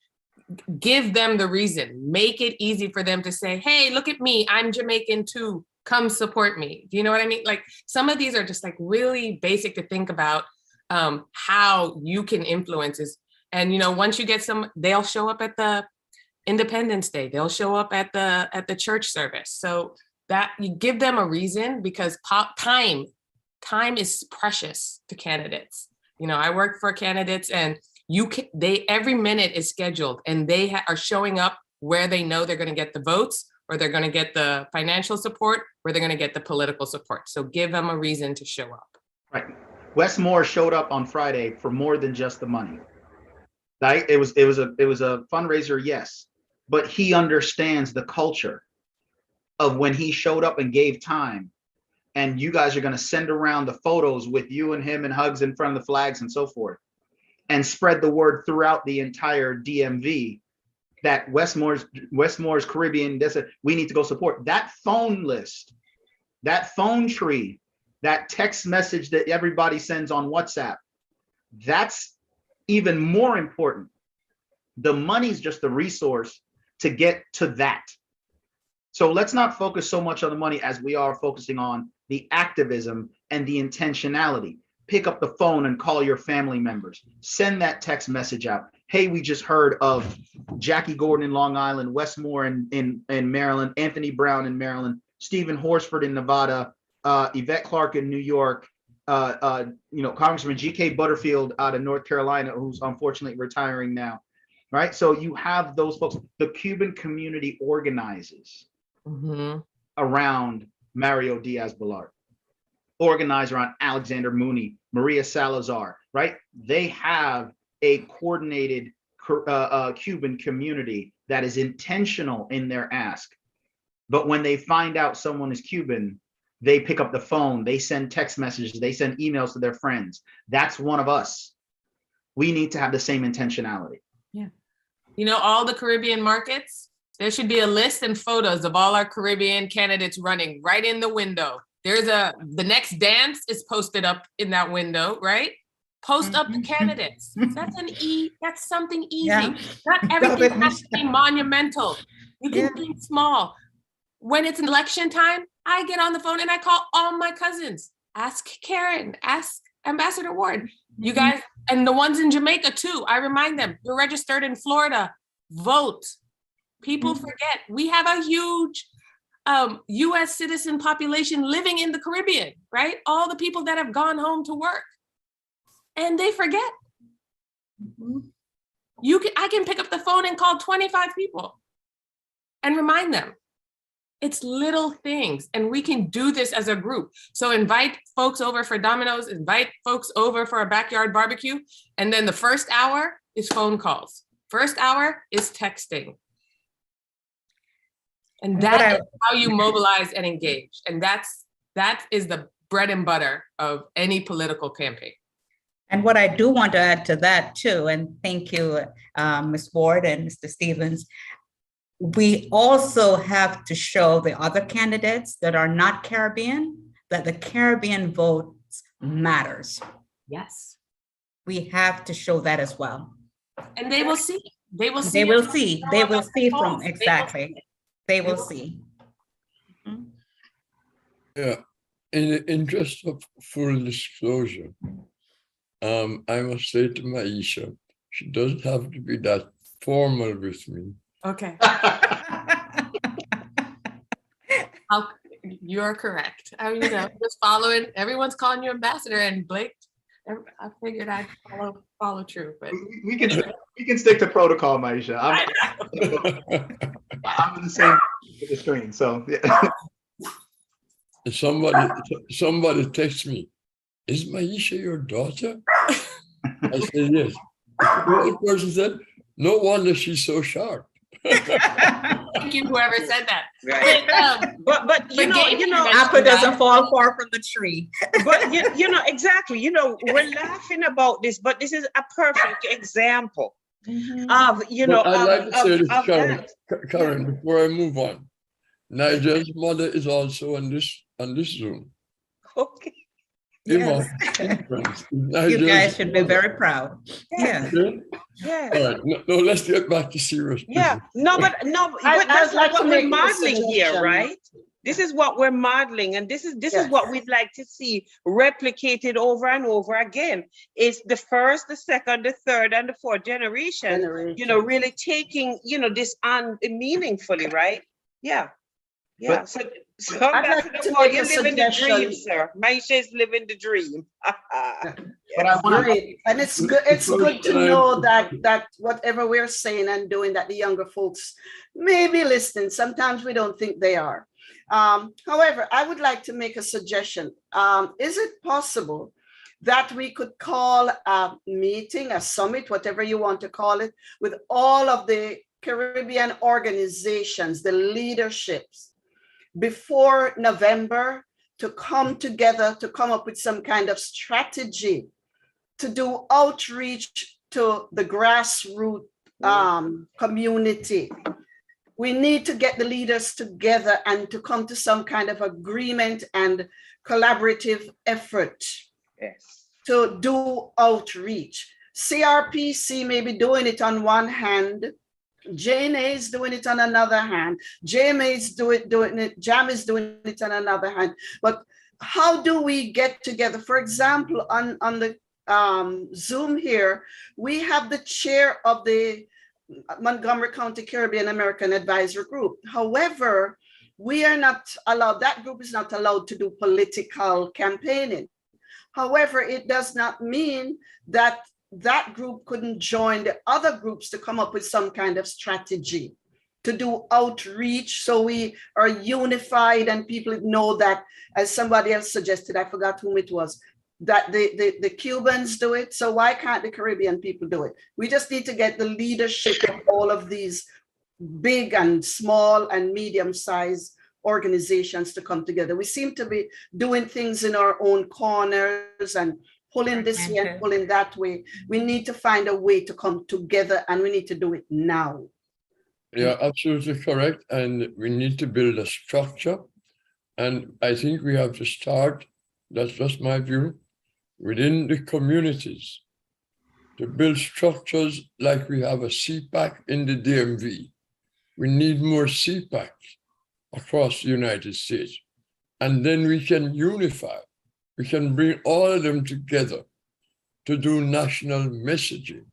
Give them the reason. Make it easy for them to say, hey, look at me, I'm Jamaican too. Come support me. Do you know what I mean? Like, some of these are just like really basic to think about how you can influence this. And, once you get they'll show up at Independence Day, they'll show up at the church service. So that you give them a reason, because time is precious to candidates. You know, I work for candidates, and every minute is scheduled, and they are showing up where they know they're going to get the votes, or they're going to get the financial support, or they're going to get the political support. So give them a reason to show up.
Right. Wes Moore showed up on Friday for more than just the money. Right? It was a fundraiser, yes, but he understands the culture of when he showed up and gave time. And you guys are going to send around the photos with you and him and hugs in front of the flags and so forth, and spread the word throughout the entire DMV that Wes Moore's Caribbean, we need to go support. That phone list, that phone tree, that text message that everybody sends on WhatsApp, that's even more important. The money's just a resource to get to that. So let's not focus so much on the money as we are focusing on the activism and the intentionality. Pick up the phone and call your family members. Send that text message out. Hey, we just heard of Jackie Gordon in Long Island, Wes Moore in Maryland, Anthony Brown in Maryland, Stephen Horsford in Nevada, Yvette Clarke in New York, Congressman G.K. Butterfield out of North Carolina, who's unfortunately retiring now, right? So you have those folks. The Cuban community organizes around Mario Diaz-Balart, organize around Alexander Mooney, Maria Salazar, right? They have a coordinated Cuban community that is intentional in their ask. But when they find out someone is Cuban, they pick up the phone, they send text messages, they send emails to their friends. That's one of us. We need to have the same intentionality.
Yeah. You know, all the Caribbean markets, there should be a list and photos of all our Caribbean candidates running right in the window. The next dance is posted up in that window, right? Post up the candidates. That's something easy. Yeah. Not everything has to be monumental. You can think small. When it's election time, I get on the phone and I call all my cousins. Ask Karen, ask Ambassador Ward. You guys, and the ones in Jamaica too, I remind them, you're registered in Florida, vote. People forget, we have a huge US citizen population living in the Caribbean, right? All the people that have gone home to work. And they forget. I can pick up the phone and call 25 people and remind them. It's little things, and we can do this as a group. So invite folks over for Domino's, invite folks over for a backyard barbecue, and then the first hour is phone calls. First hour is texting. And that is how you mobilize and engage. And that is the bread and butter of any political campaign.
And what I do want to add to that too, and thank you, Ms. Ward and Mr. Stephens, we also have to show the other candidates that are not Caribbean that the Caribbean votes matters.
Yes.
We have to show that as well.
And they will see. They will see.
They will see. They will see from exactly. They will see.
Yeah. In the interest of full disclosure, I must say to Myesha, she doesn't have to be that formal with me.
Okay. You're correct. I mean, just following, everyone's calling you ambassador, and Blake, I figured I'd follow true, but
we can stick to protocol, Myesha. I'm in the same with the screen, so yeah.
Somebody texts me, "Is Myesha your daughter?" I said, "Yes." The person said, "No wonder she's so sharp."
Thank you, whoever said that.
Right. But you know,
apple doesn't fall far from the tree.
But you know exactly. We're laughing about this, but this is a perfect example of
I'd like to say this, Karen, before I move on. Nigel's mother is also on this Zoom.
Okay.
Yes. You guys should be very proud. Yeah.
Yeah.
All right. No, let's get back to serious business.
Yeah. No, but that's like what we're modeling here, right?
This is what we're modeling, and this is
Yes.
what we'd like to see replicated over and over again. It's the first, the second, the third, and the fourth generation, really taking, this on meaningfully, right? Yeah. Yeah.
But-
So
I'd like
Ambassador
to
Ward,
make a
you're living the dream,
suggestion.
sir. Myesha is living the dream.
But I want to,
Great. And it's good, to know that whatever we're saying and doing, that the younger folks may be listening. Sometimes we don't think they are. However, I would like to make a suggestion. Is it possible that we could call a meeting, a summit, whatever you want to call it, with all of the Caribbean organizations, the leaderships, before November, to come together, to come up with some kind of strategy to do outreach to the grassroots community? We need to get the leaders together and to come to some kind of agreement and collaborative effort to do outreach. CRPC may be doing it on one hand, JNA is doing it on another hand, JMA is doing it, JAM is doing it on another hand. But how do we get together? For example, on the Zoom here, we have the chair of the Montgomery County Caribbean American Advisory Group. However, we are not allowed, that group is not allowed to do political campaigning. However, it does not mean that that group couldn't join the other groups to come up with some kind of strategy to do outreach, so we are unified and people know that, as somebody else suggested, I forgot whom it was, that the Cubans do it, so why can't the Caribbean people do it? We just need to get the leadership of all of these big and small and medium-sized organizations to come together. We seem to be doing things in our own corners and pulling this way and pulling that way. We need to find a way to come together, and we need to do it now.
Yeah, absolutely correct. And we need to build a structure. And I think we have to start, that's just my view, within the communities to build structures like we have a CPAC in the DMV. We need more CPACs across the United States. And then we can unify. We can bring all of them together to do national messaging.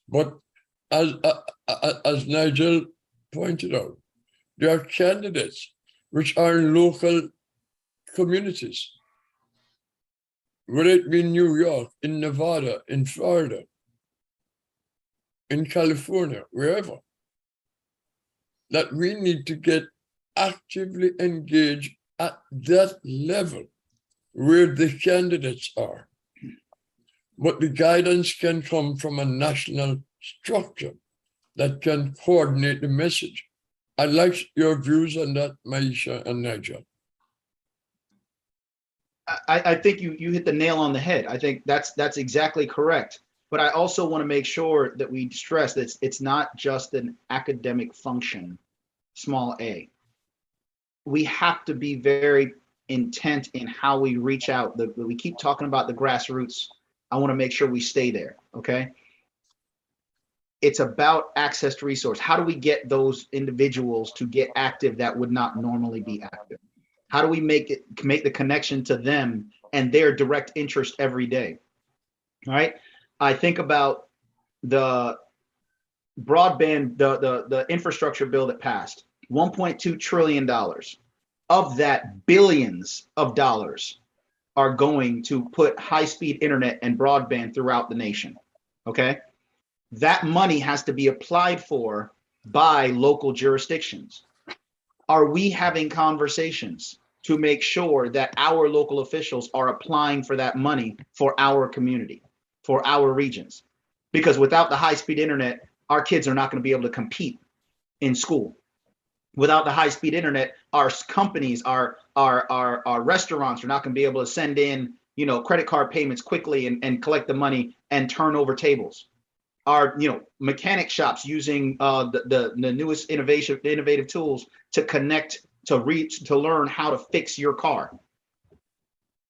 But as Nigel pointed out, there are candidates which are in local communities, whether it be in New York, in Nevada, in Florida, in California, wherever, that we need to get actively engaged at that level where the candidates are. But the guidance can come from a national structure that can coordinate the message. I'd like your views on that, Myesha and Nigel.
I think you hit the nail on the head. I think that's exactly correct. But I also want to make sure that we stress that it's not just an academic function, small a. We have to be very intent in how we reach out. We keep talking about the grassroots. I want to make sure we stay there, okay? It's about access to resource. How do we get those individuals to get active that would not normally be active? How do we make the connection to them and their direct interest every day? All right. I think about the broadband, the infrastructure bill that passed, $1.2 trillion. Of that, billions of dollars are going to put high-speed internet and broadband throughout the nation. Okay. That money has to be applied for by local jurisdictions. Are we having conversations to make sure that our local officials are applying for that money for our community, for our regions? Because without the high-speed internet, our kids are not going to be able to compete in school. Without the high-speed internet, our companies, our restaurants are not going to be able to send in, credit card payments quickly and collect the money and turn over tables. Our, mechanic shops using the newest innovative tools to connect, to learn how to fix your car.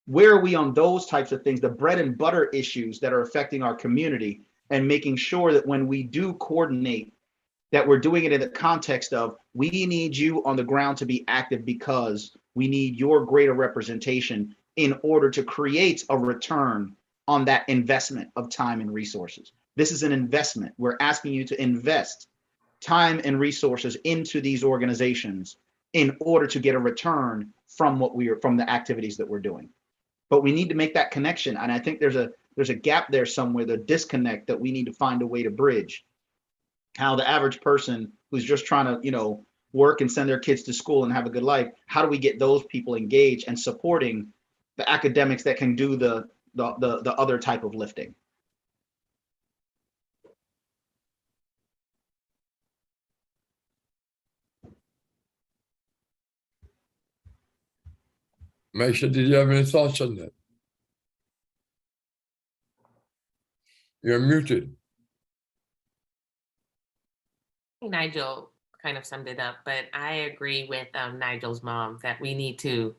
Where are we on those types of things, the bread and butter issues that are affecting our community, and making sure that when we do coordinate that we're doing it in the context of, we need you on the ground to be active because we need your greater representation in order to create a return on that investment of time and resources. This is an investment. We're asking you to invest time and resources into these organizations in order to get a return from from the activities that we're doing. But we need to make that connection. And I think there's a gap there somewhere, the disconnect that we need to find a way to bridge. How the average person who's just trying to, you know, work and send their kids to school and have a good life, how do we get those people engaged and supporting the academics that can do the other type of lifting?
Myesha, did you have any thoughts on that? You're muted.
Nigel kind of summed it up, but I agree with Nigel's mom that we need to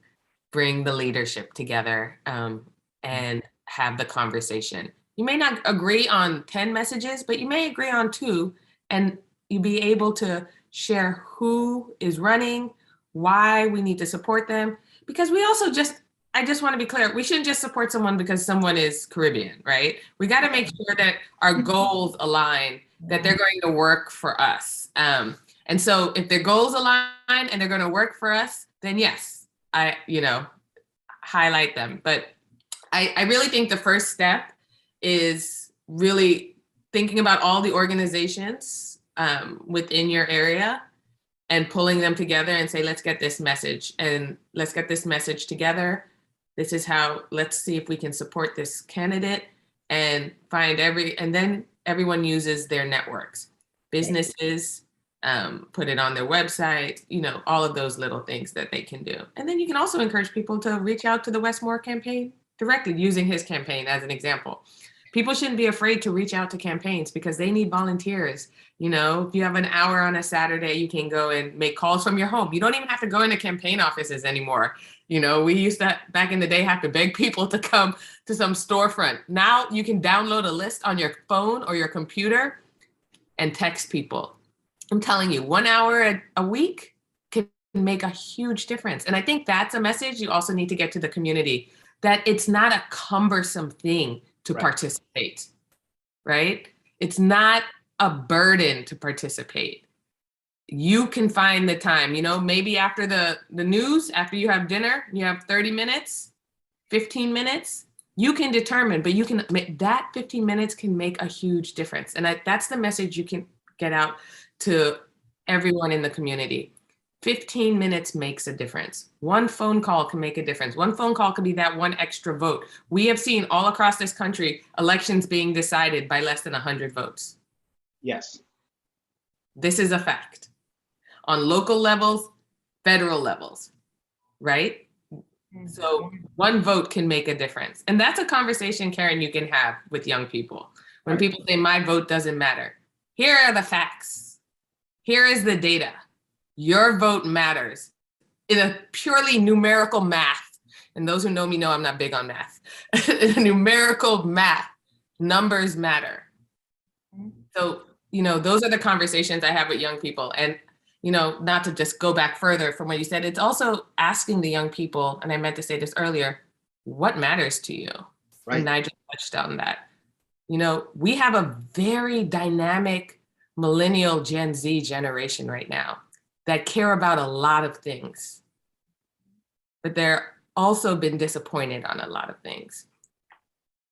bring the leadership together and have the conversation. You may not agree on 10 messages, but you may agree on 2, and you'll be able to share who is running, why we need to support them. Because we also I just want to be clear, we shouldn't just support someone because someone is Caribbean, right? We got to make sure that our goals align, that they're going to work for us. And so if their goals align and they're going to work for us, then yes, I highlight them. But I really think the first step is really thinking about all the organizations within your area and pulling them together and say, let's get this message and let's get this message together. This is how, let's see if we can support this candidate and and then everyone uses their networks. Businesses, put it on their website, all of those little things that they can do. And then you can also encourage people to reach out to the Westmore campaign directly, using his campaign as an example. People shouldn't be afraid to reach out to campaigns because they need volunteers. If you have an hour on a Saturday, you can go and make calls from your home. You don't even have to go into campaign offices anymore. We used to, back in the day, have to beg people to come to some storefront. Now you can download a list on your phone or your computer and text people. I'm telling you, 1 hour a week can make a huge difference. And I think that's a message you also need to get to the community, that it's not a cumbersome thing to participate, right? It's not a burden to participate. You can find the time, maybe after the news, after you have dinner, you have 30 minutes, 15 minutes, you can determine, but you can make that 15 minutes can make a huge difference. And that's the message you can get out to everyone in the community. 15 minutes makes a difference. One phone call can make a difference. One phone call could be that one extra vote. We have seen all across this country, elections being decided by less than 100 votes.
Yes.
This is a fact. On local levels, federal levels, right? So one vote can make a difference. And that's a conversation, Karen, you can have with young people. When people say my vote doesn't matter, here are the facts. Here is the data. Your vote matters in a purely numerical math. And those who know me know I'm not big on math. Numerical math, numbers matter. So, those are the conversations I have with young people. And, not to just go back further from what you said, it's also asking the young people, and I meant to say this earlier, what matters to you? Right. And Nigel touched on that. We have a very dynamic millennial Gen Z generation right now that care about a lot of things, but they're also been disappointed on a lot of things.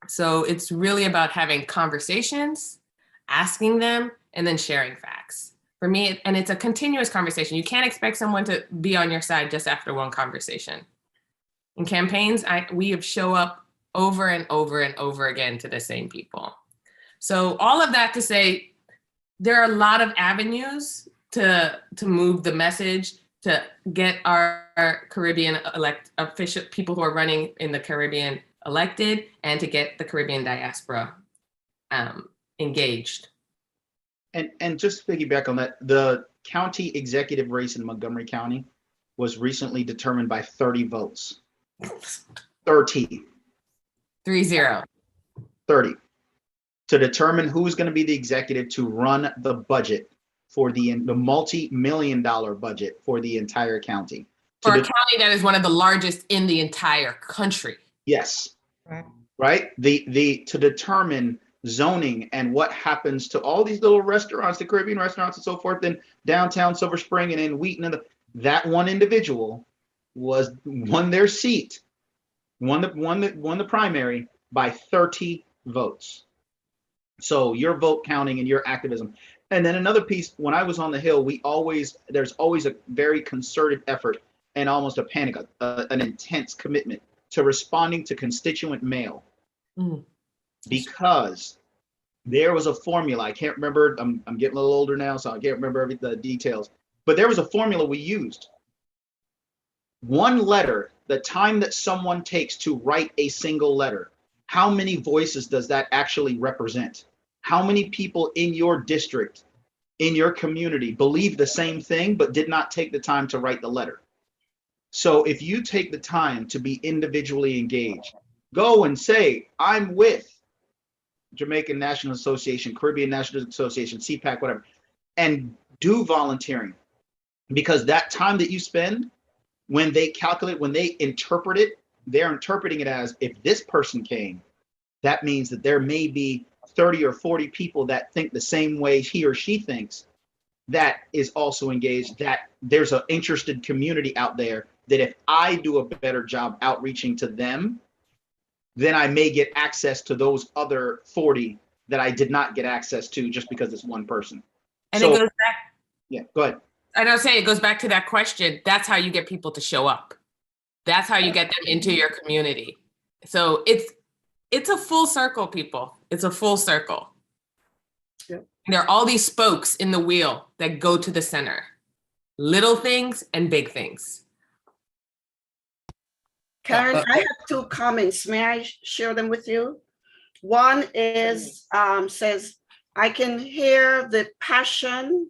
So it's really about having conversations, asking them, and then sharing facts. For me, and it's a continuous conversation. You can't expect someone to be on your side just after one conversation. In campaigns, we have show up over and over and over again to the same people. So all of that to say, there are a lot of avenues to move the message, to get our Caribbean official people who are running in the Caribbean elected, and to get the Caribbean diaspora engaged.
And just to piggyback on that, the county executive race in Montgomery County was recently determined by 30 votes. 30.
30.
30. To determine who's going to be the executive to run the budget for the multi-million-dollar budget for the entire county.
For a county that is one of the largest in the entire country.
Yes.
Right.
To determine zoning and what happens to all these little restaurants, the Caribbean restaurants and so forth, in downtown Silver Spring and in Wheaton, and that one individual won their seat, won the primary by 30 votes. So your vote counting and your activism. And then another piece, when I was on the Hill, there's always a very concerted effort and almost a panic, an intense commitment to responding to constituent mail. Because there was a formula. I can't remember, I'm getting a little older now, so I can't remember the details, but there was a formula we used. One letter, the time that someone takes to write a single letter, how many voices does that actually represent? How many people in your district, in your community, believe the same thing, but did not take the time to write the letter? So if you take the time to be individually engaged, go and say, I'm with Jamaican National Association, Caribbean National Association, CPAC, whatever, and do volunteering. Because that time that you spend, when they calculate, when they interpret it, they're interpreting it as, if this person came, that means that there may be 30 or 40 people that think the same way he or she thinks, that is also engaged, that there's an interested community out there, that if I do a better job outreaching to them, then I may get access to those other 40 that I did not get access to just because it's one person.
And
so,
it goes back.
Yeah, go ahead.
And I was saying, it goes back to that question. That's how you get people to show up. That's how you get them into your community. So it's a full circle, people. It's a full circle.
Yep.
There are all these spokes in the wheel that go to the center. Little things and big things.
Karen, I have two comments. May I share them with you? One is, says, I can hear the passion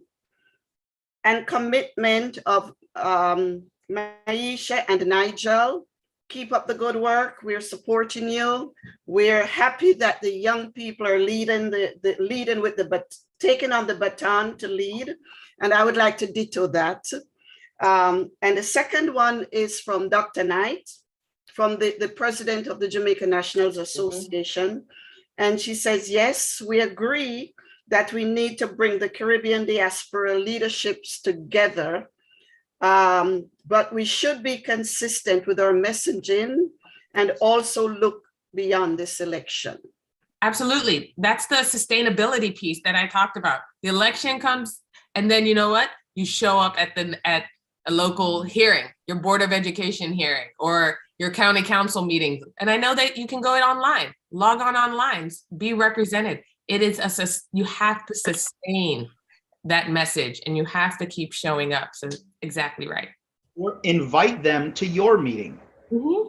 and commitment of Myesha and Nigel. Keep up the good work. We're supporting you. We're happy that the young people are leading taking on the baton to lead. And I would like to ditto that. And the second one is from Dr. Knight, from the president of the Jamaican Nationals Association. And she says, yes, we agree that we need to bring the Caribbean diaspora leaderships together, but we should be consistent with our messaging and also look beyond this election.
Absolutely. That's the sustainability piece that I talked about. The election comes, and then you know what? You show up at a local hearing, your Board of Education hearing, or your county council meetings. And I know that you can go online, log on online, be represented. It is you have to sustain that message and you have to keep showing up. So exactly right.
Or invite them to your meeting.
Mm-hmm.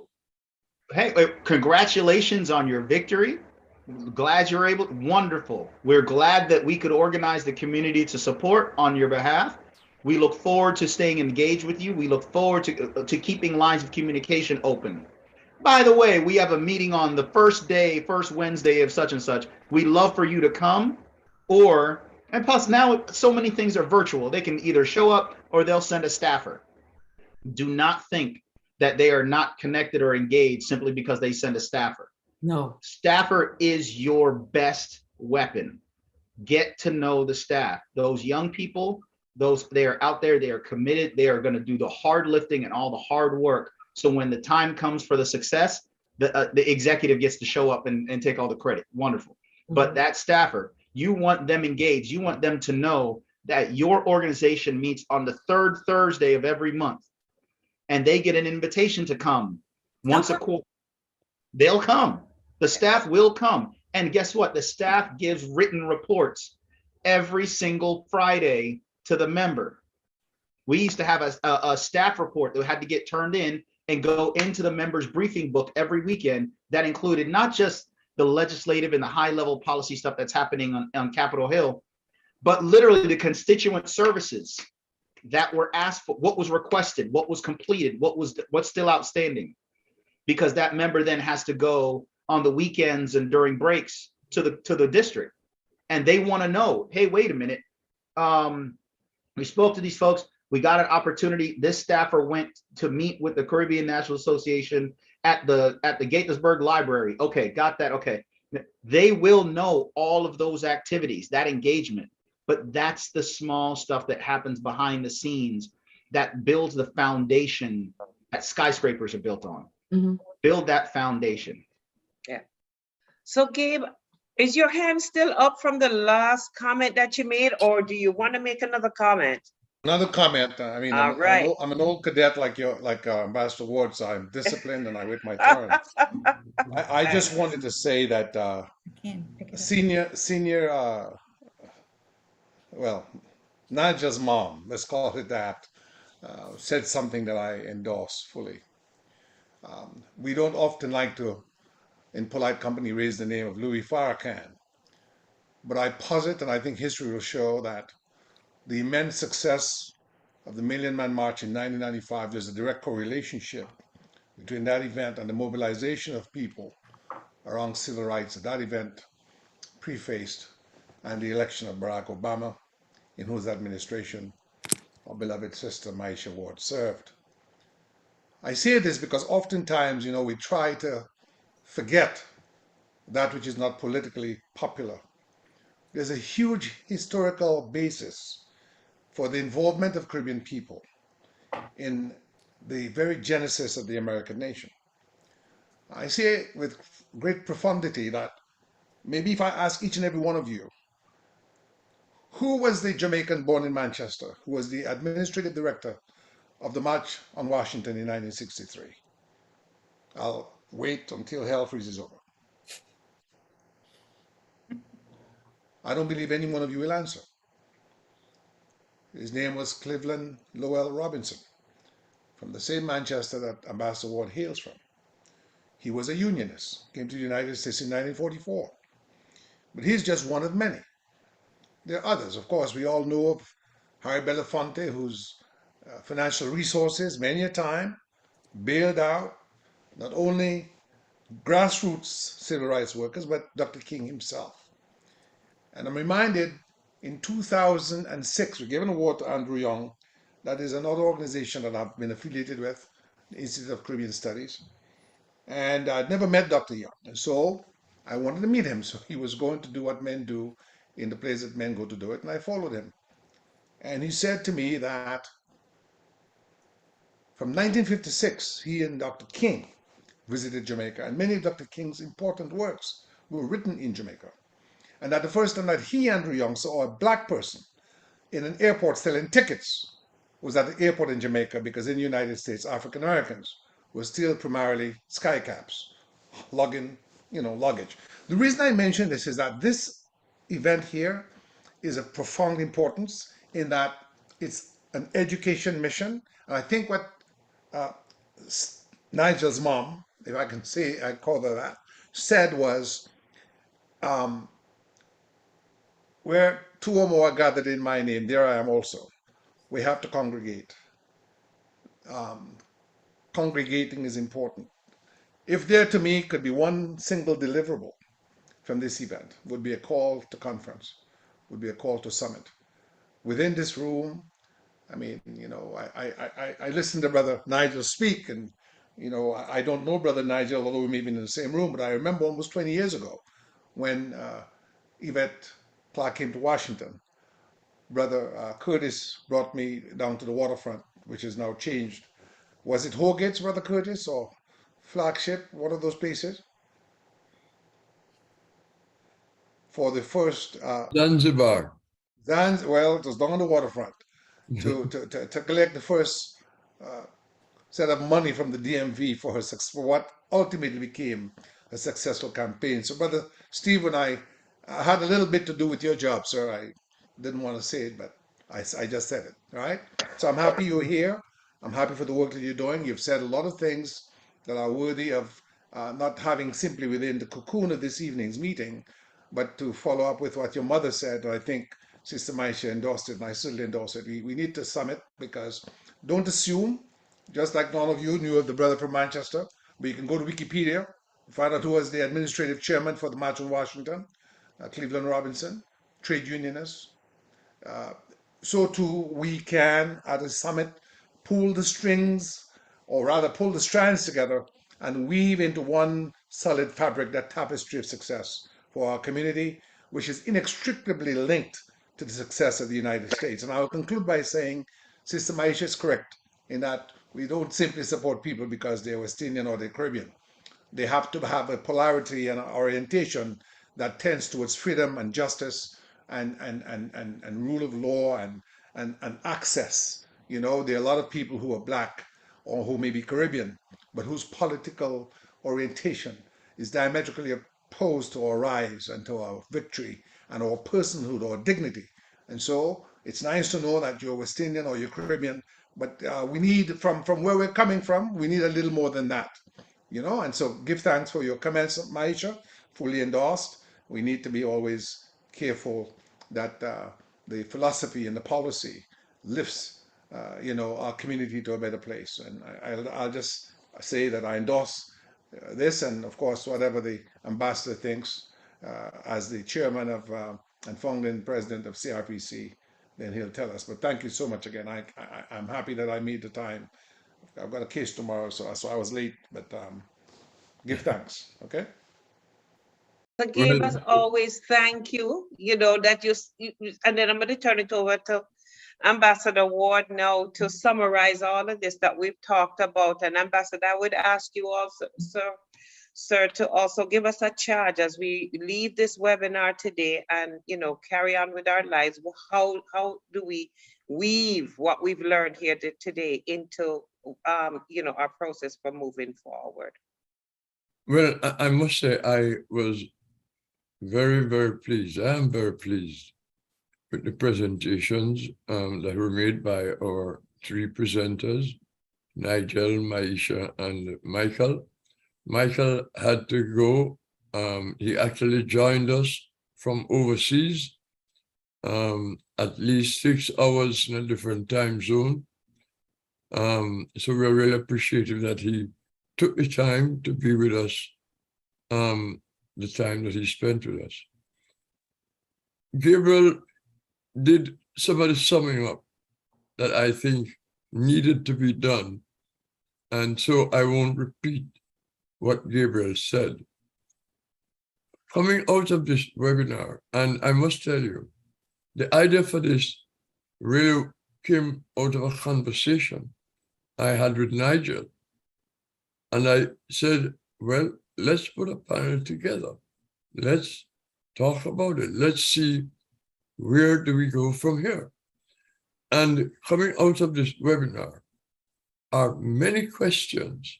Hey, congratulations on your victory. Glad you're able, wonderful. We're glad that we could organize the community to support on your behalf. We look forward to staying engaged with you. We look forward to keeping lines of communication open. By the way, we have a meeting on the first Wednesday of such and such. We'd love for you to come, and plus now so many things are virtual. They can either show up or they'll send a staffer. Do not think that they are not connected or engaged simply because they send a staffer.
No.
Staffer is your best weapon. Get to know the staff. Those young people, they are out there, they are committed, they are going to do the hard lifting and all the hard work. So when the time comes for the success, the executive gets to show up and take all the credit. Wonderful. Mm-hmm. But that staffer, you want them engaged. You want them to know that your organization meets on the third Thursday of every month, and they get an invitation to come once a quarter. They'll come. The staff will come. And guess what? The staff gives written reports every single Friday to the member. We used to have a staff report that had to get turned in and go into the members' briefing book every weekend. That included not just the legislative and the high-level policy stuff that's happening on Capitol Hill, but literally the constituent services that were asked for, what was requested, what was completed, what's still outstanding, because that member then has to go on the weekends and during breaks to the district, and they want to know, hey, wait a minute, We spoke to these folks. We got an opportunity. This staffer went to meet with the Caribbean National Association at the Gaithersburg Library. Okay, got that. Okay. They will know all of those activities, that engagement, but that's the small stuff that happens behind the scenes that builds the foundation that skyscrapers are built on.
Mm-hmm.
Build that foundation.
Yeah. So Gabe, is your hand still up from the last comment that you made, or do you want to make another comment?
Another comment. I mean,
All right.
I'm an old cadet like Ambassador Ward, so I'm disciplined and I wait my turn. I just wanted to say that well, Nigel's mom, let's call it that, said something that I endorse fully. We don't often like to, in polite company, raise the name of Louis Farrakhan, but I posit, and I think history will show, that the immense success of the Million Man March in 1995, there's a direct correlation between that event and the mobilization of people around civil rights that event prefaced, and the election of Barack Obama, in whose administration our beloved sister Myesha Ward served. I say this because oftentimes, we try to forget that which is not politically popular. There's a huge historical basis for the involvement of Caribbean people in the very genesis of the American nation. I say with great profundity that maybe if I ask each and every one of you, who was the Jamaican born in Manchester, who was the administrative director of the March on Washington in 1963? I'll wait until hell freezes over. I don't believe any one of you will answer. His name was Cleveland Lowell Robinson, from the same Manchester that Ambassador Ward hails from. He was a unionist, came to the United States in 1944. But he's just one of many. There are others. Of course, we all know of Harry Belafonte, whose financial resources, many a time, bailed out not only grassroots civil rights workers, but Dr. King himself. And I'm reminded in 2006, we gave an award to Andrew Young. That is another organization that I've been affiliated with, the Institute of Caribbean Studies. And I'd never met Dr. Young. And so I wanted to meet him. So he was going to do what men do in the place that men go to do it. And I followed him. And he said to me that from 1956, he and Dr. King visited Jamaica. And many of Dr. King's important works were written in Jamaica. And that the first time that he, Andrew Young, saw a black person in an airport selling tickets was at the airport in Jamaica, because in the United States, African Americans were still primarily skycaps, lugging, luggage. The reason I mention this is that this event here is of profound importance in that it's an education mission. And I think what Nigel's mom, if I can say, I call her that, said was, where two or more are gathered in my name, there I am also. We have to congregate. Congregating is important. If there to me could be one single deliverable from this event, would be a call to conference, would be a call to summit. Within this room, I mean, I listened to Brother Nigel speak, and, I don't know Brother Nigel, although we may be in the same room, but I remember almost 20 years ago when Yvette, Clarke came to Washington. Brother Curtis brought me down to the waterfront, which is now changed. Was it Hogate's, Brother Curtis, or Flagship, one of those places? For the first...
Zanzibar.
Well, it was down on the waterfront to collect the first set of money from the DMV for what ultimately became a successful campaign. So, Brother Steve and I had a little bit to do with your job, sir. I didn't want to say it, but I just said it, all right? So I'm happy you're here. I'm happy for the work that you're doing. You've said a lot of things that are worthy of not having simply within the cocoon of this evening's meeting, but to follow up with what your mother said. I think Sister Myesha endorsed it, and I certainly endorse it. We need to summit, because don't assume, just like none of you knew of the brother from Manchester, but you can go to Wikipedia, find out who was the administrative chairman for the March on Washington, Cleveland Robinson, trade unionist, so too we can at a summit pull the strings, or rather pull the strands together and weave into one solid fabric, that tapestry of success for our community, which is inextricably linked to the success of the United States. And I will conclude by saying Sister Myesha is correct in that we don't simply support people because they're West Indian or they're Caribbean. They have to have a polarity and an orientation that tends towards freedom and justice and rule of law and access. You know, there are a lot of people who are black or who may be Caribbean, but whose political orientation is diametrically opposed to our rise and to our victory and our personhood or dignity. And so it's nice to know that you're West Indian or you're Caribbean, but we need, from where we're coming from, we need a little more than that. You know, and so give thanks for your comments, Myesha, fully endorsed. We need to be always careful that the philosophy and the policy lifts, our community to a better place. And I'll just say that I endorse this, and of course, whatever the ambassador thinks as the chairman of and founding president of CRPC, then he'll tell us. But thank you so much again. I'm happy that I made the time. I've got a case tomorrow, so I was late, but give thanks, okay?
Again,
Well,
as always, thank you. You know, that and then I'm going to turn it over to Ambassador Ward now to summarize all of this that we've talked about. And Ambassador, I would ask you also, sir, to also give us a charge as we leave this webinar today and, carry on with our lives. How do we weave what we've learned here today into, our process for moving forward?
Well, I must say I was very, very pleased. I am very pleased with the presentations that were made by our three presenters, Nigel, Myesha, and Michael. Michael had to go. He actually joined us from overseas, at least 6 hours in a different time zone. So we're really appreciative that he took the time to be with us, the time that he spent with us. Gabriel did some of the summing up that I think needed to be done. And so I won't repeat what Gabriel said. Coming out of this webinar, and I must tell you, the idea for this really came out of a conversation I had with Nigel. And I said, well, let's put a panel together. Let's talk about it. Let's see, where do we go from here? And coming out of this webinar are many questions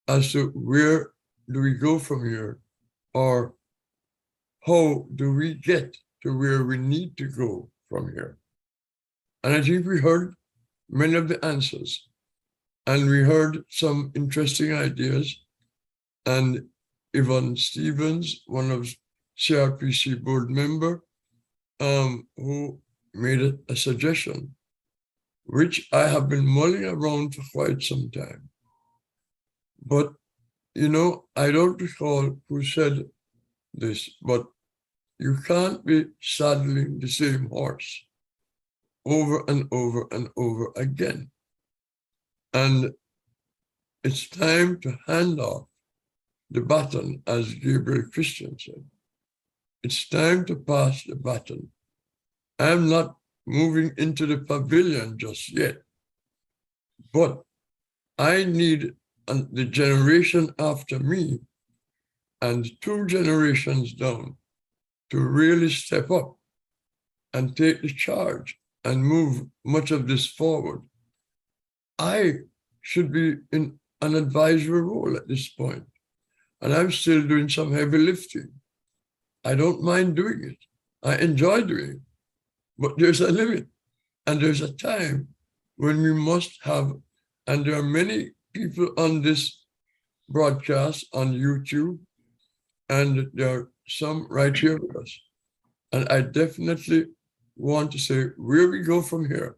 as to where do we go from here, or how do we get to where we need to go from here? And I think we heard many of the answers, and we heard some interesting ideas. And Yvette Stephens, one of CRPC board member, who made a suggestion, which I have been mulling around for quite some time. But, I don't recall who said this, but you can't be saddling the same horse over and over and over again. And it's time to hand off the baton, as Gabriel Christian said. It's time to pass the baton. I'm not moving into the pavilion just yet, but I need the generation after me and 2 generations down to really step up and take the charge and move much of this forward. I should be in an advisory role at this point, and I'm still doing some heavy lifting. I don't mind doing it. I enjoy doing it, but there's a limit, and there's a time when we must have, and there are many people on this broadcast on YouTube, and there are some right here with us. And I definitely want to say where we go from here.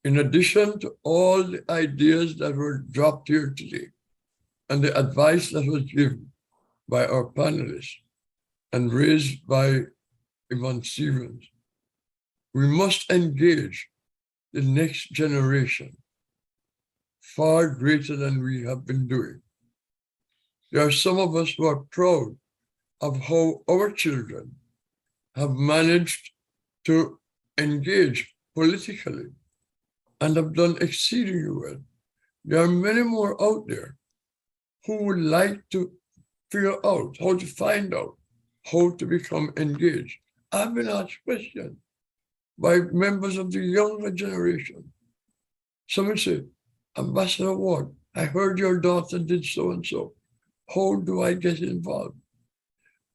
In addition to all the ideas that were dropped here today, and the advice that was given by our panelists and raised by Yvette Stephens, We must engage the next generation far greater than we have been doing. There are some of us who are proud of how our children have managed to engage politically and have done exceedingly well. There are many more out there who would like to figure out how to find out how to become engaged. I've been asked questions by members of the younger generation. Someone said, Ambassador Ward, I heard your daughter did so and so. How do I get involved?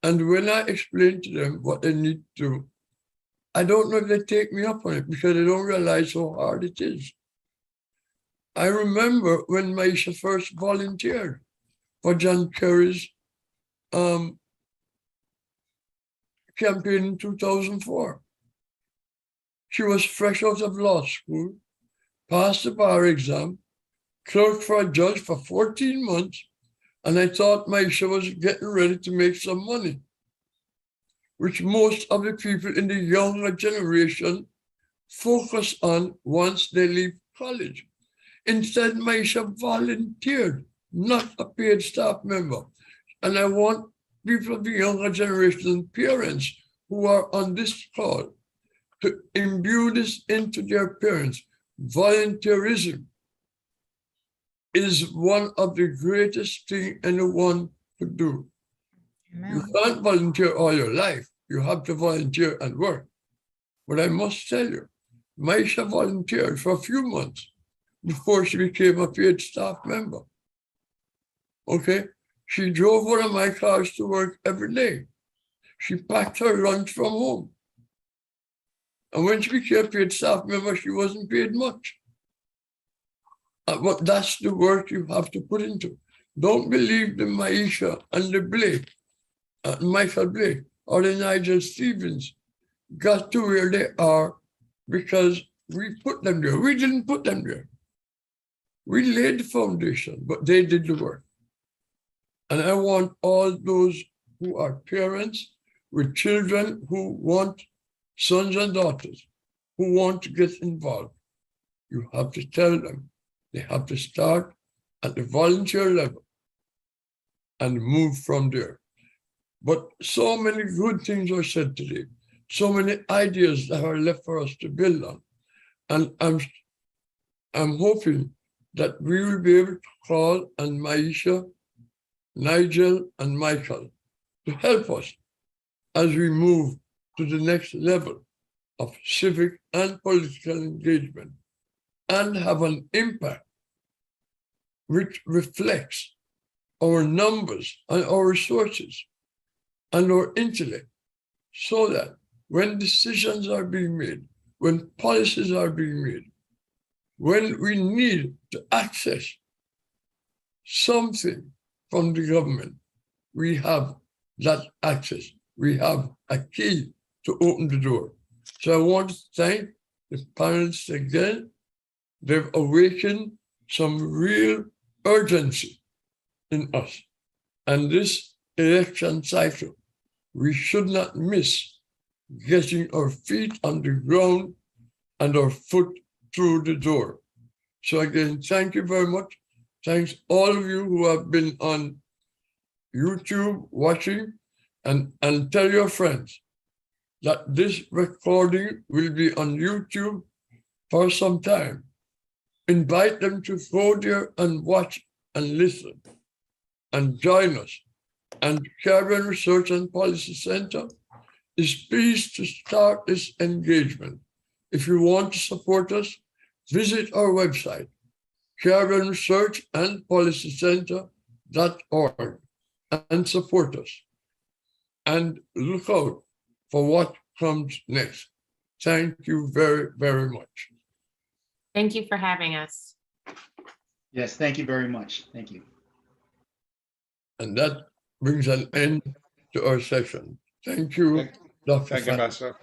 And when I explain to them what they need to do, I don't know if they take me up on it because they don't realize how hard it is. I remember when Myesha first volunteered for John Kerry's campaign in 2004. She was fresh out of law school, passed the bar exam, clerked for a judge for 14 months, and I thought Myesha was getting ready to make some money, which most of the people in the younger generation focus on once they leave college. Instead, Myesha volunteered, not a paid staff member. And I want people of the younger generation and parents who are on this call to imbue this into their parents. Volunteerism is one of the greatest things anyone could do.
Amen.
You can't volunteer all your life. You have to volunteer and work. But I must tell you, Myesha volunteered for a few months before she became a paid staff member. Okay? She drove one of my cars to work every day. She packed her lunch from home. And when she became a paid staff member, she wasn't paid much. But that's the work you have to put into. Don't believe the Myesha and the Blake, Michael Blake, or the Nigel Stephens got to where they are because we put them there. We didn't put them there. We laid the foundation, but they did the work. And I want all those who are parents with children who want sons and daughters, who want to get involved. You have to tell them they have to start at the volunteer level and move from there. But so many good things are said today, so many ideas that are left for us to build on. And I'm hoping that we will be able to call on Myesha, Nigel, and Michael to help us as we move to the next level of civic and political engagement and have an impact which reflects our numbers and our resources and our intellect, so that when decisions are being made, when policies are being made, when we need to access something from the government, we have that access. We have a key to open the door. So I want to thank the panelists again. They've awakened some real urgency in us. And this election cycle, we should not miss getting our feet on the ground and our foot through the door. So again, thank you very much. Thanks all of you who have been on YouTube watching, and tell your friends that this recording will be on YouTube for some time. Invite them to go there and watch and listen and join us. And Caribbean Research and Policy Center is pleased to start this engagement. If you want to support us, visit our website, CaribbeanResearchandPolicyCenter.org, and support us. And look out for what comes next. Thank you very, very much.
Thank you for having us.
Yes, thank you very much. Thank you.
And that brings an end to our session. Thank you, Dr.
Thank you, Ambassador.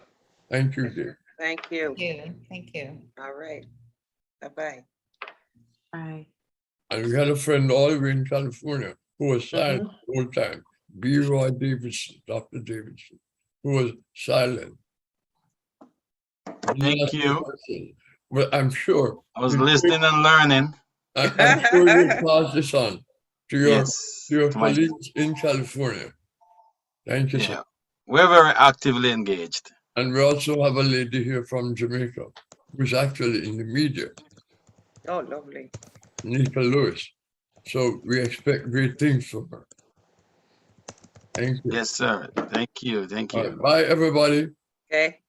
Thank you, dear.
Thank you.
Thank you. Thank you.
All right. Bye-bye.
Bye.
And we had a friend all the way in California who was silent the whole time. B. Roy Davidson, Dr. Davidson, who was silent.
Thank you.
Well, I'm sure.
I was listening and learning.
I'm sure you'll pass this on to
Yes.
your
to my-
colleagues in California. Thank you,
yeah.
sir.
We're very actively engaged.
And we also have a lady here from Jamaica who's actually in the media,
Oh, lovely.
Nika Lewis. So we expect great things from her. Thank you.
Yes, sir. Thank you. Thank
All
you.
right, bye, everybody.
Okay.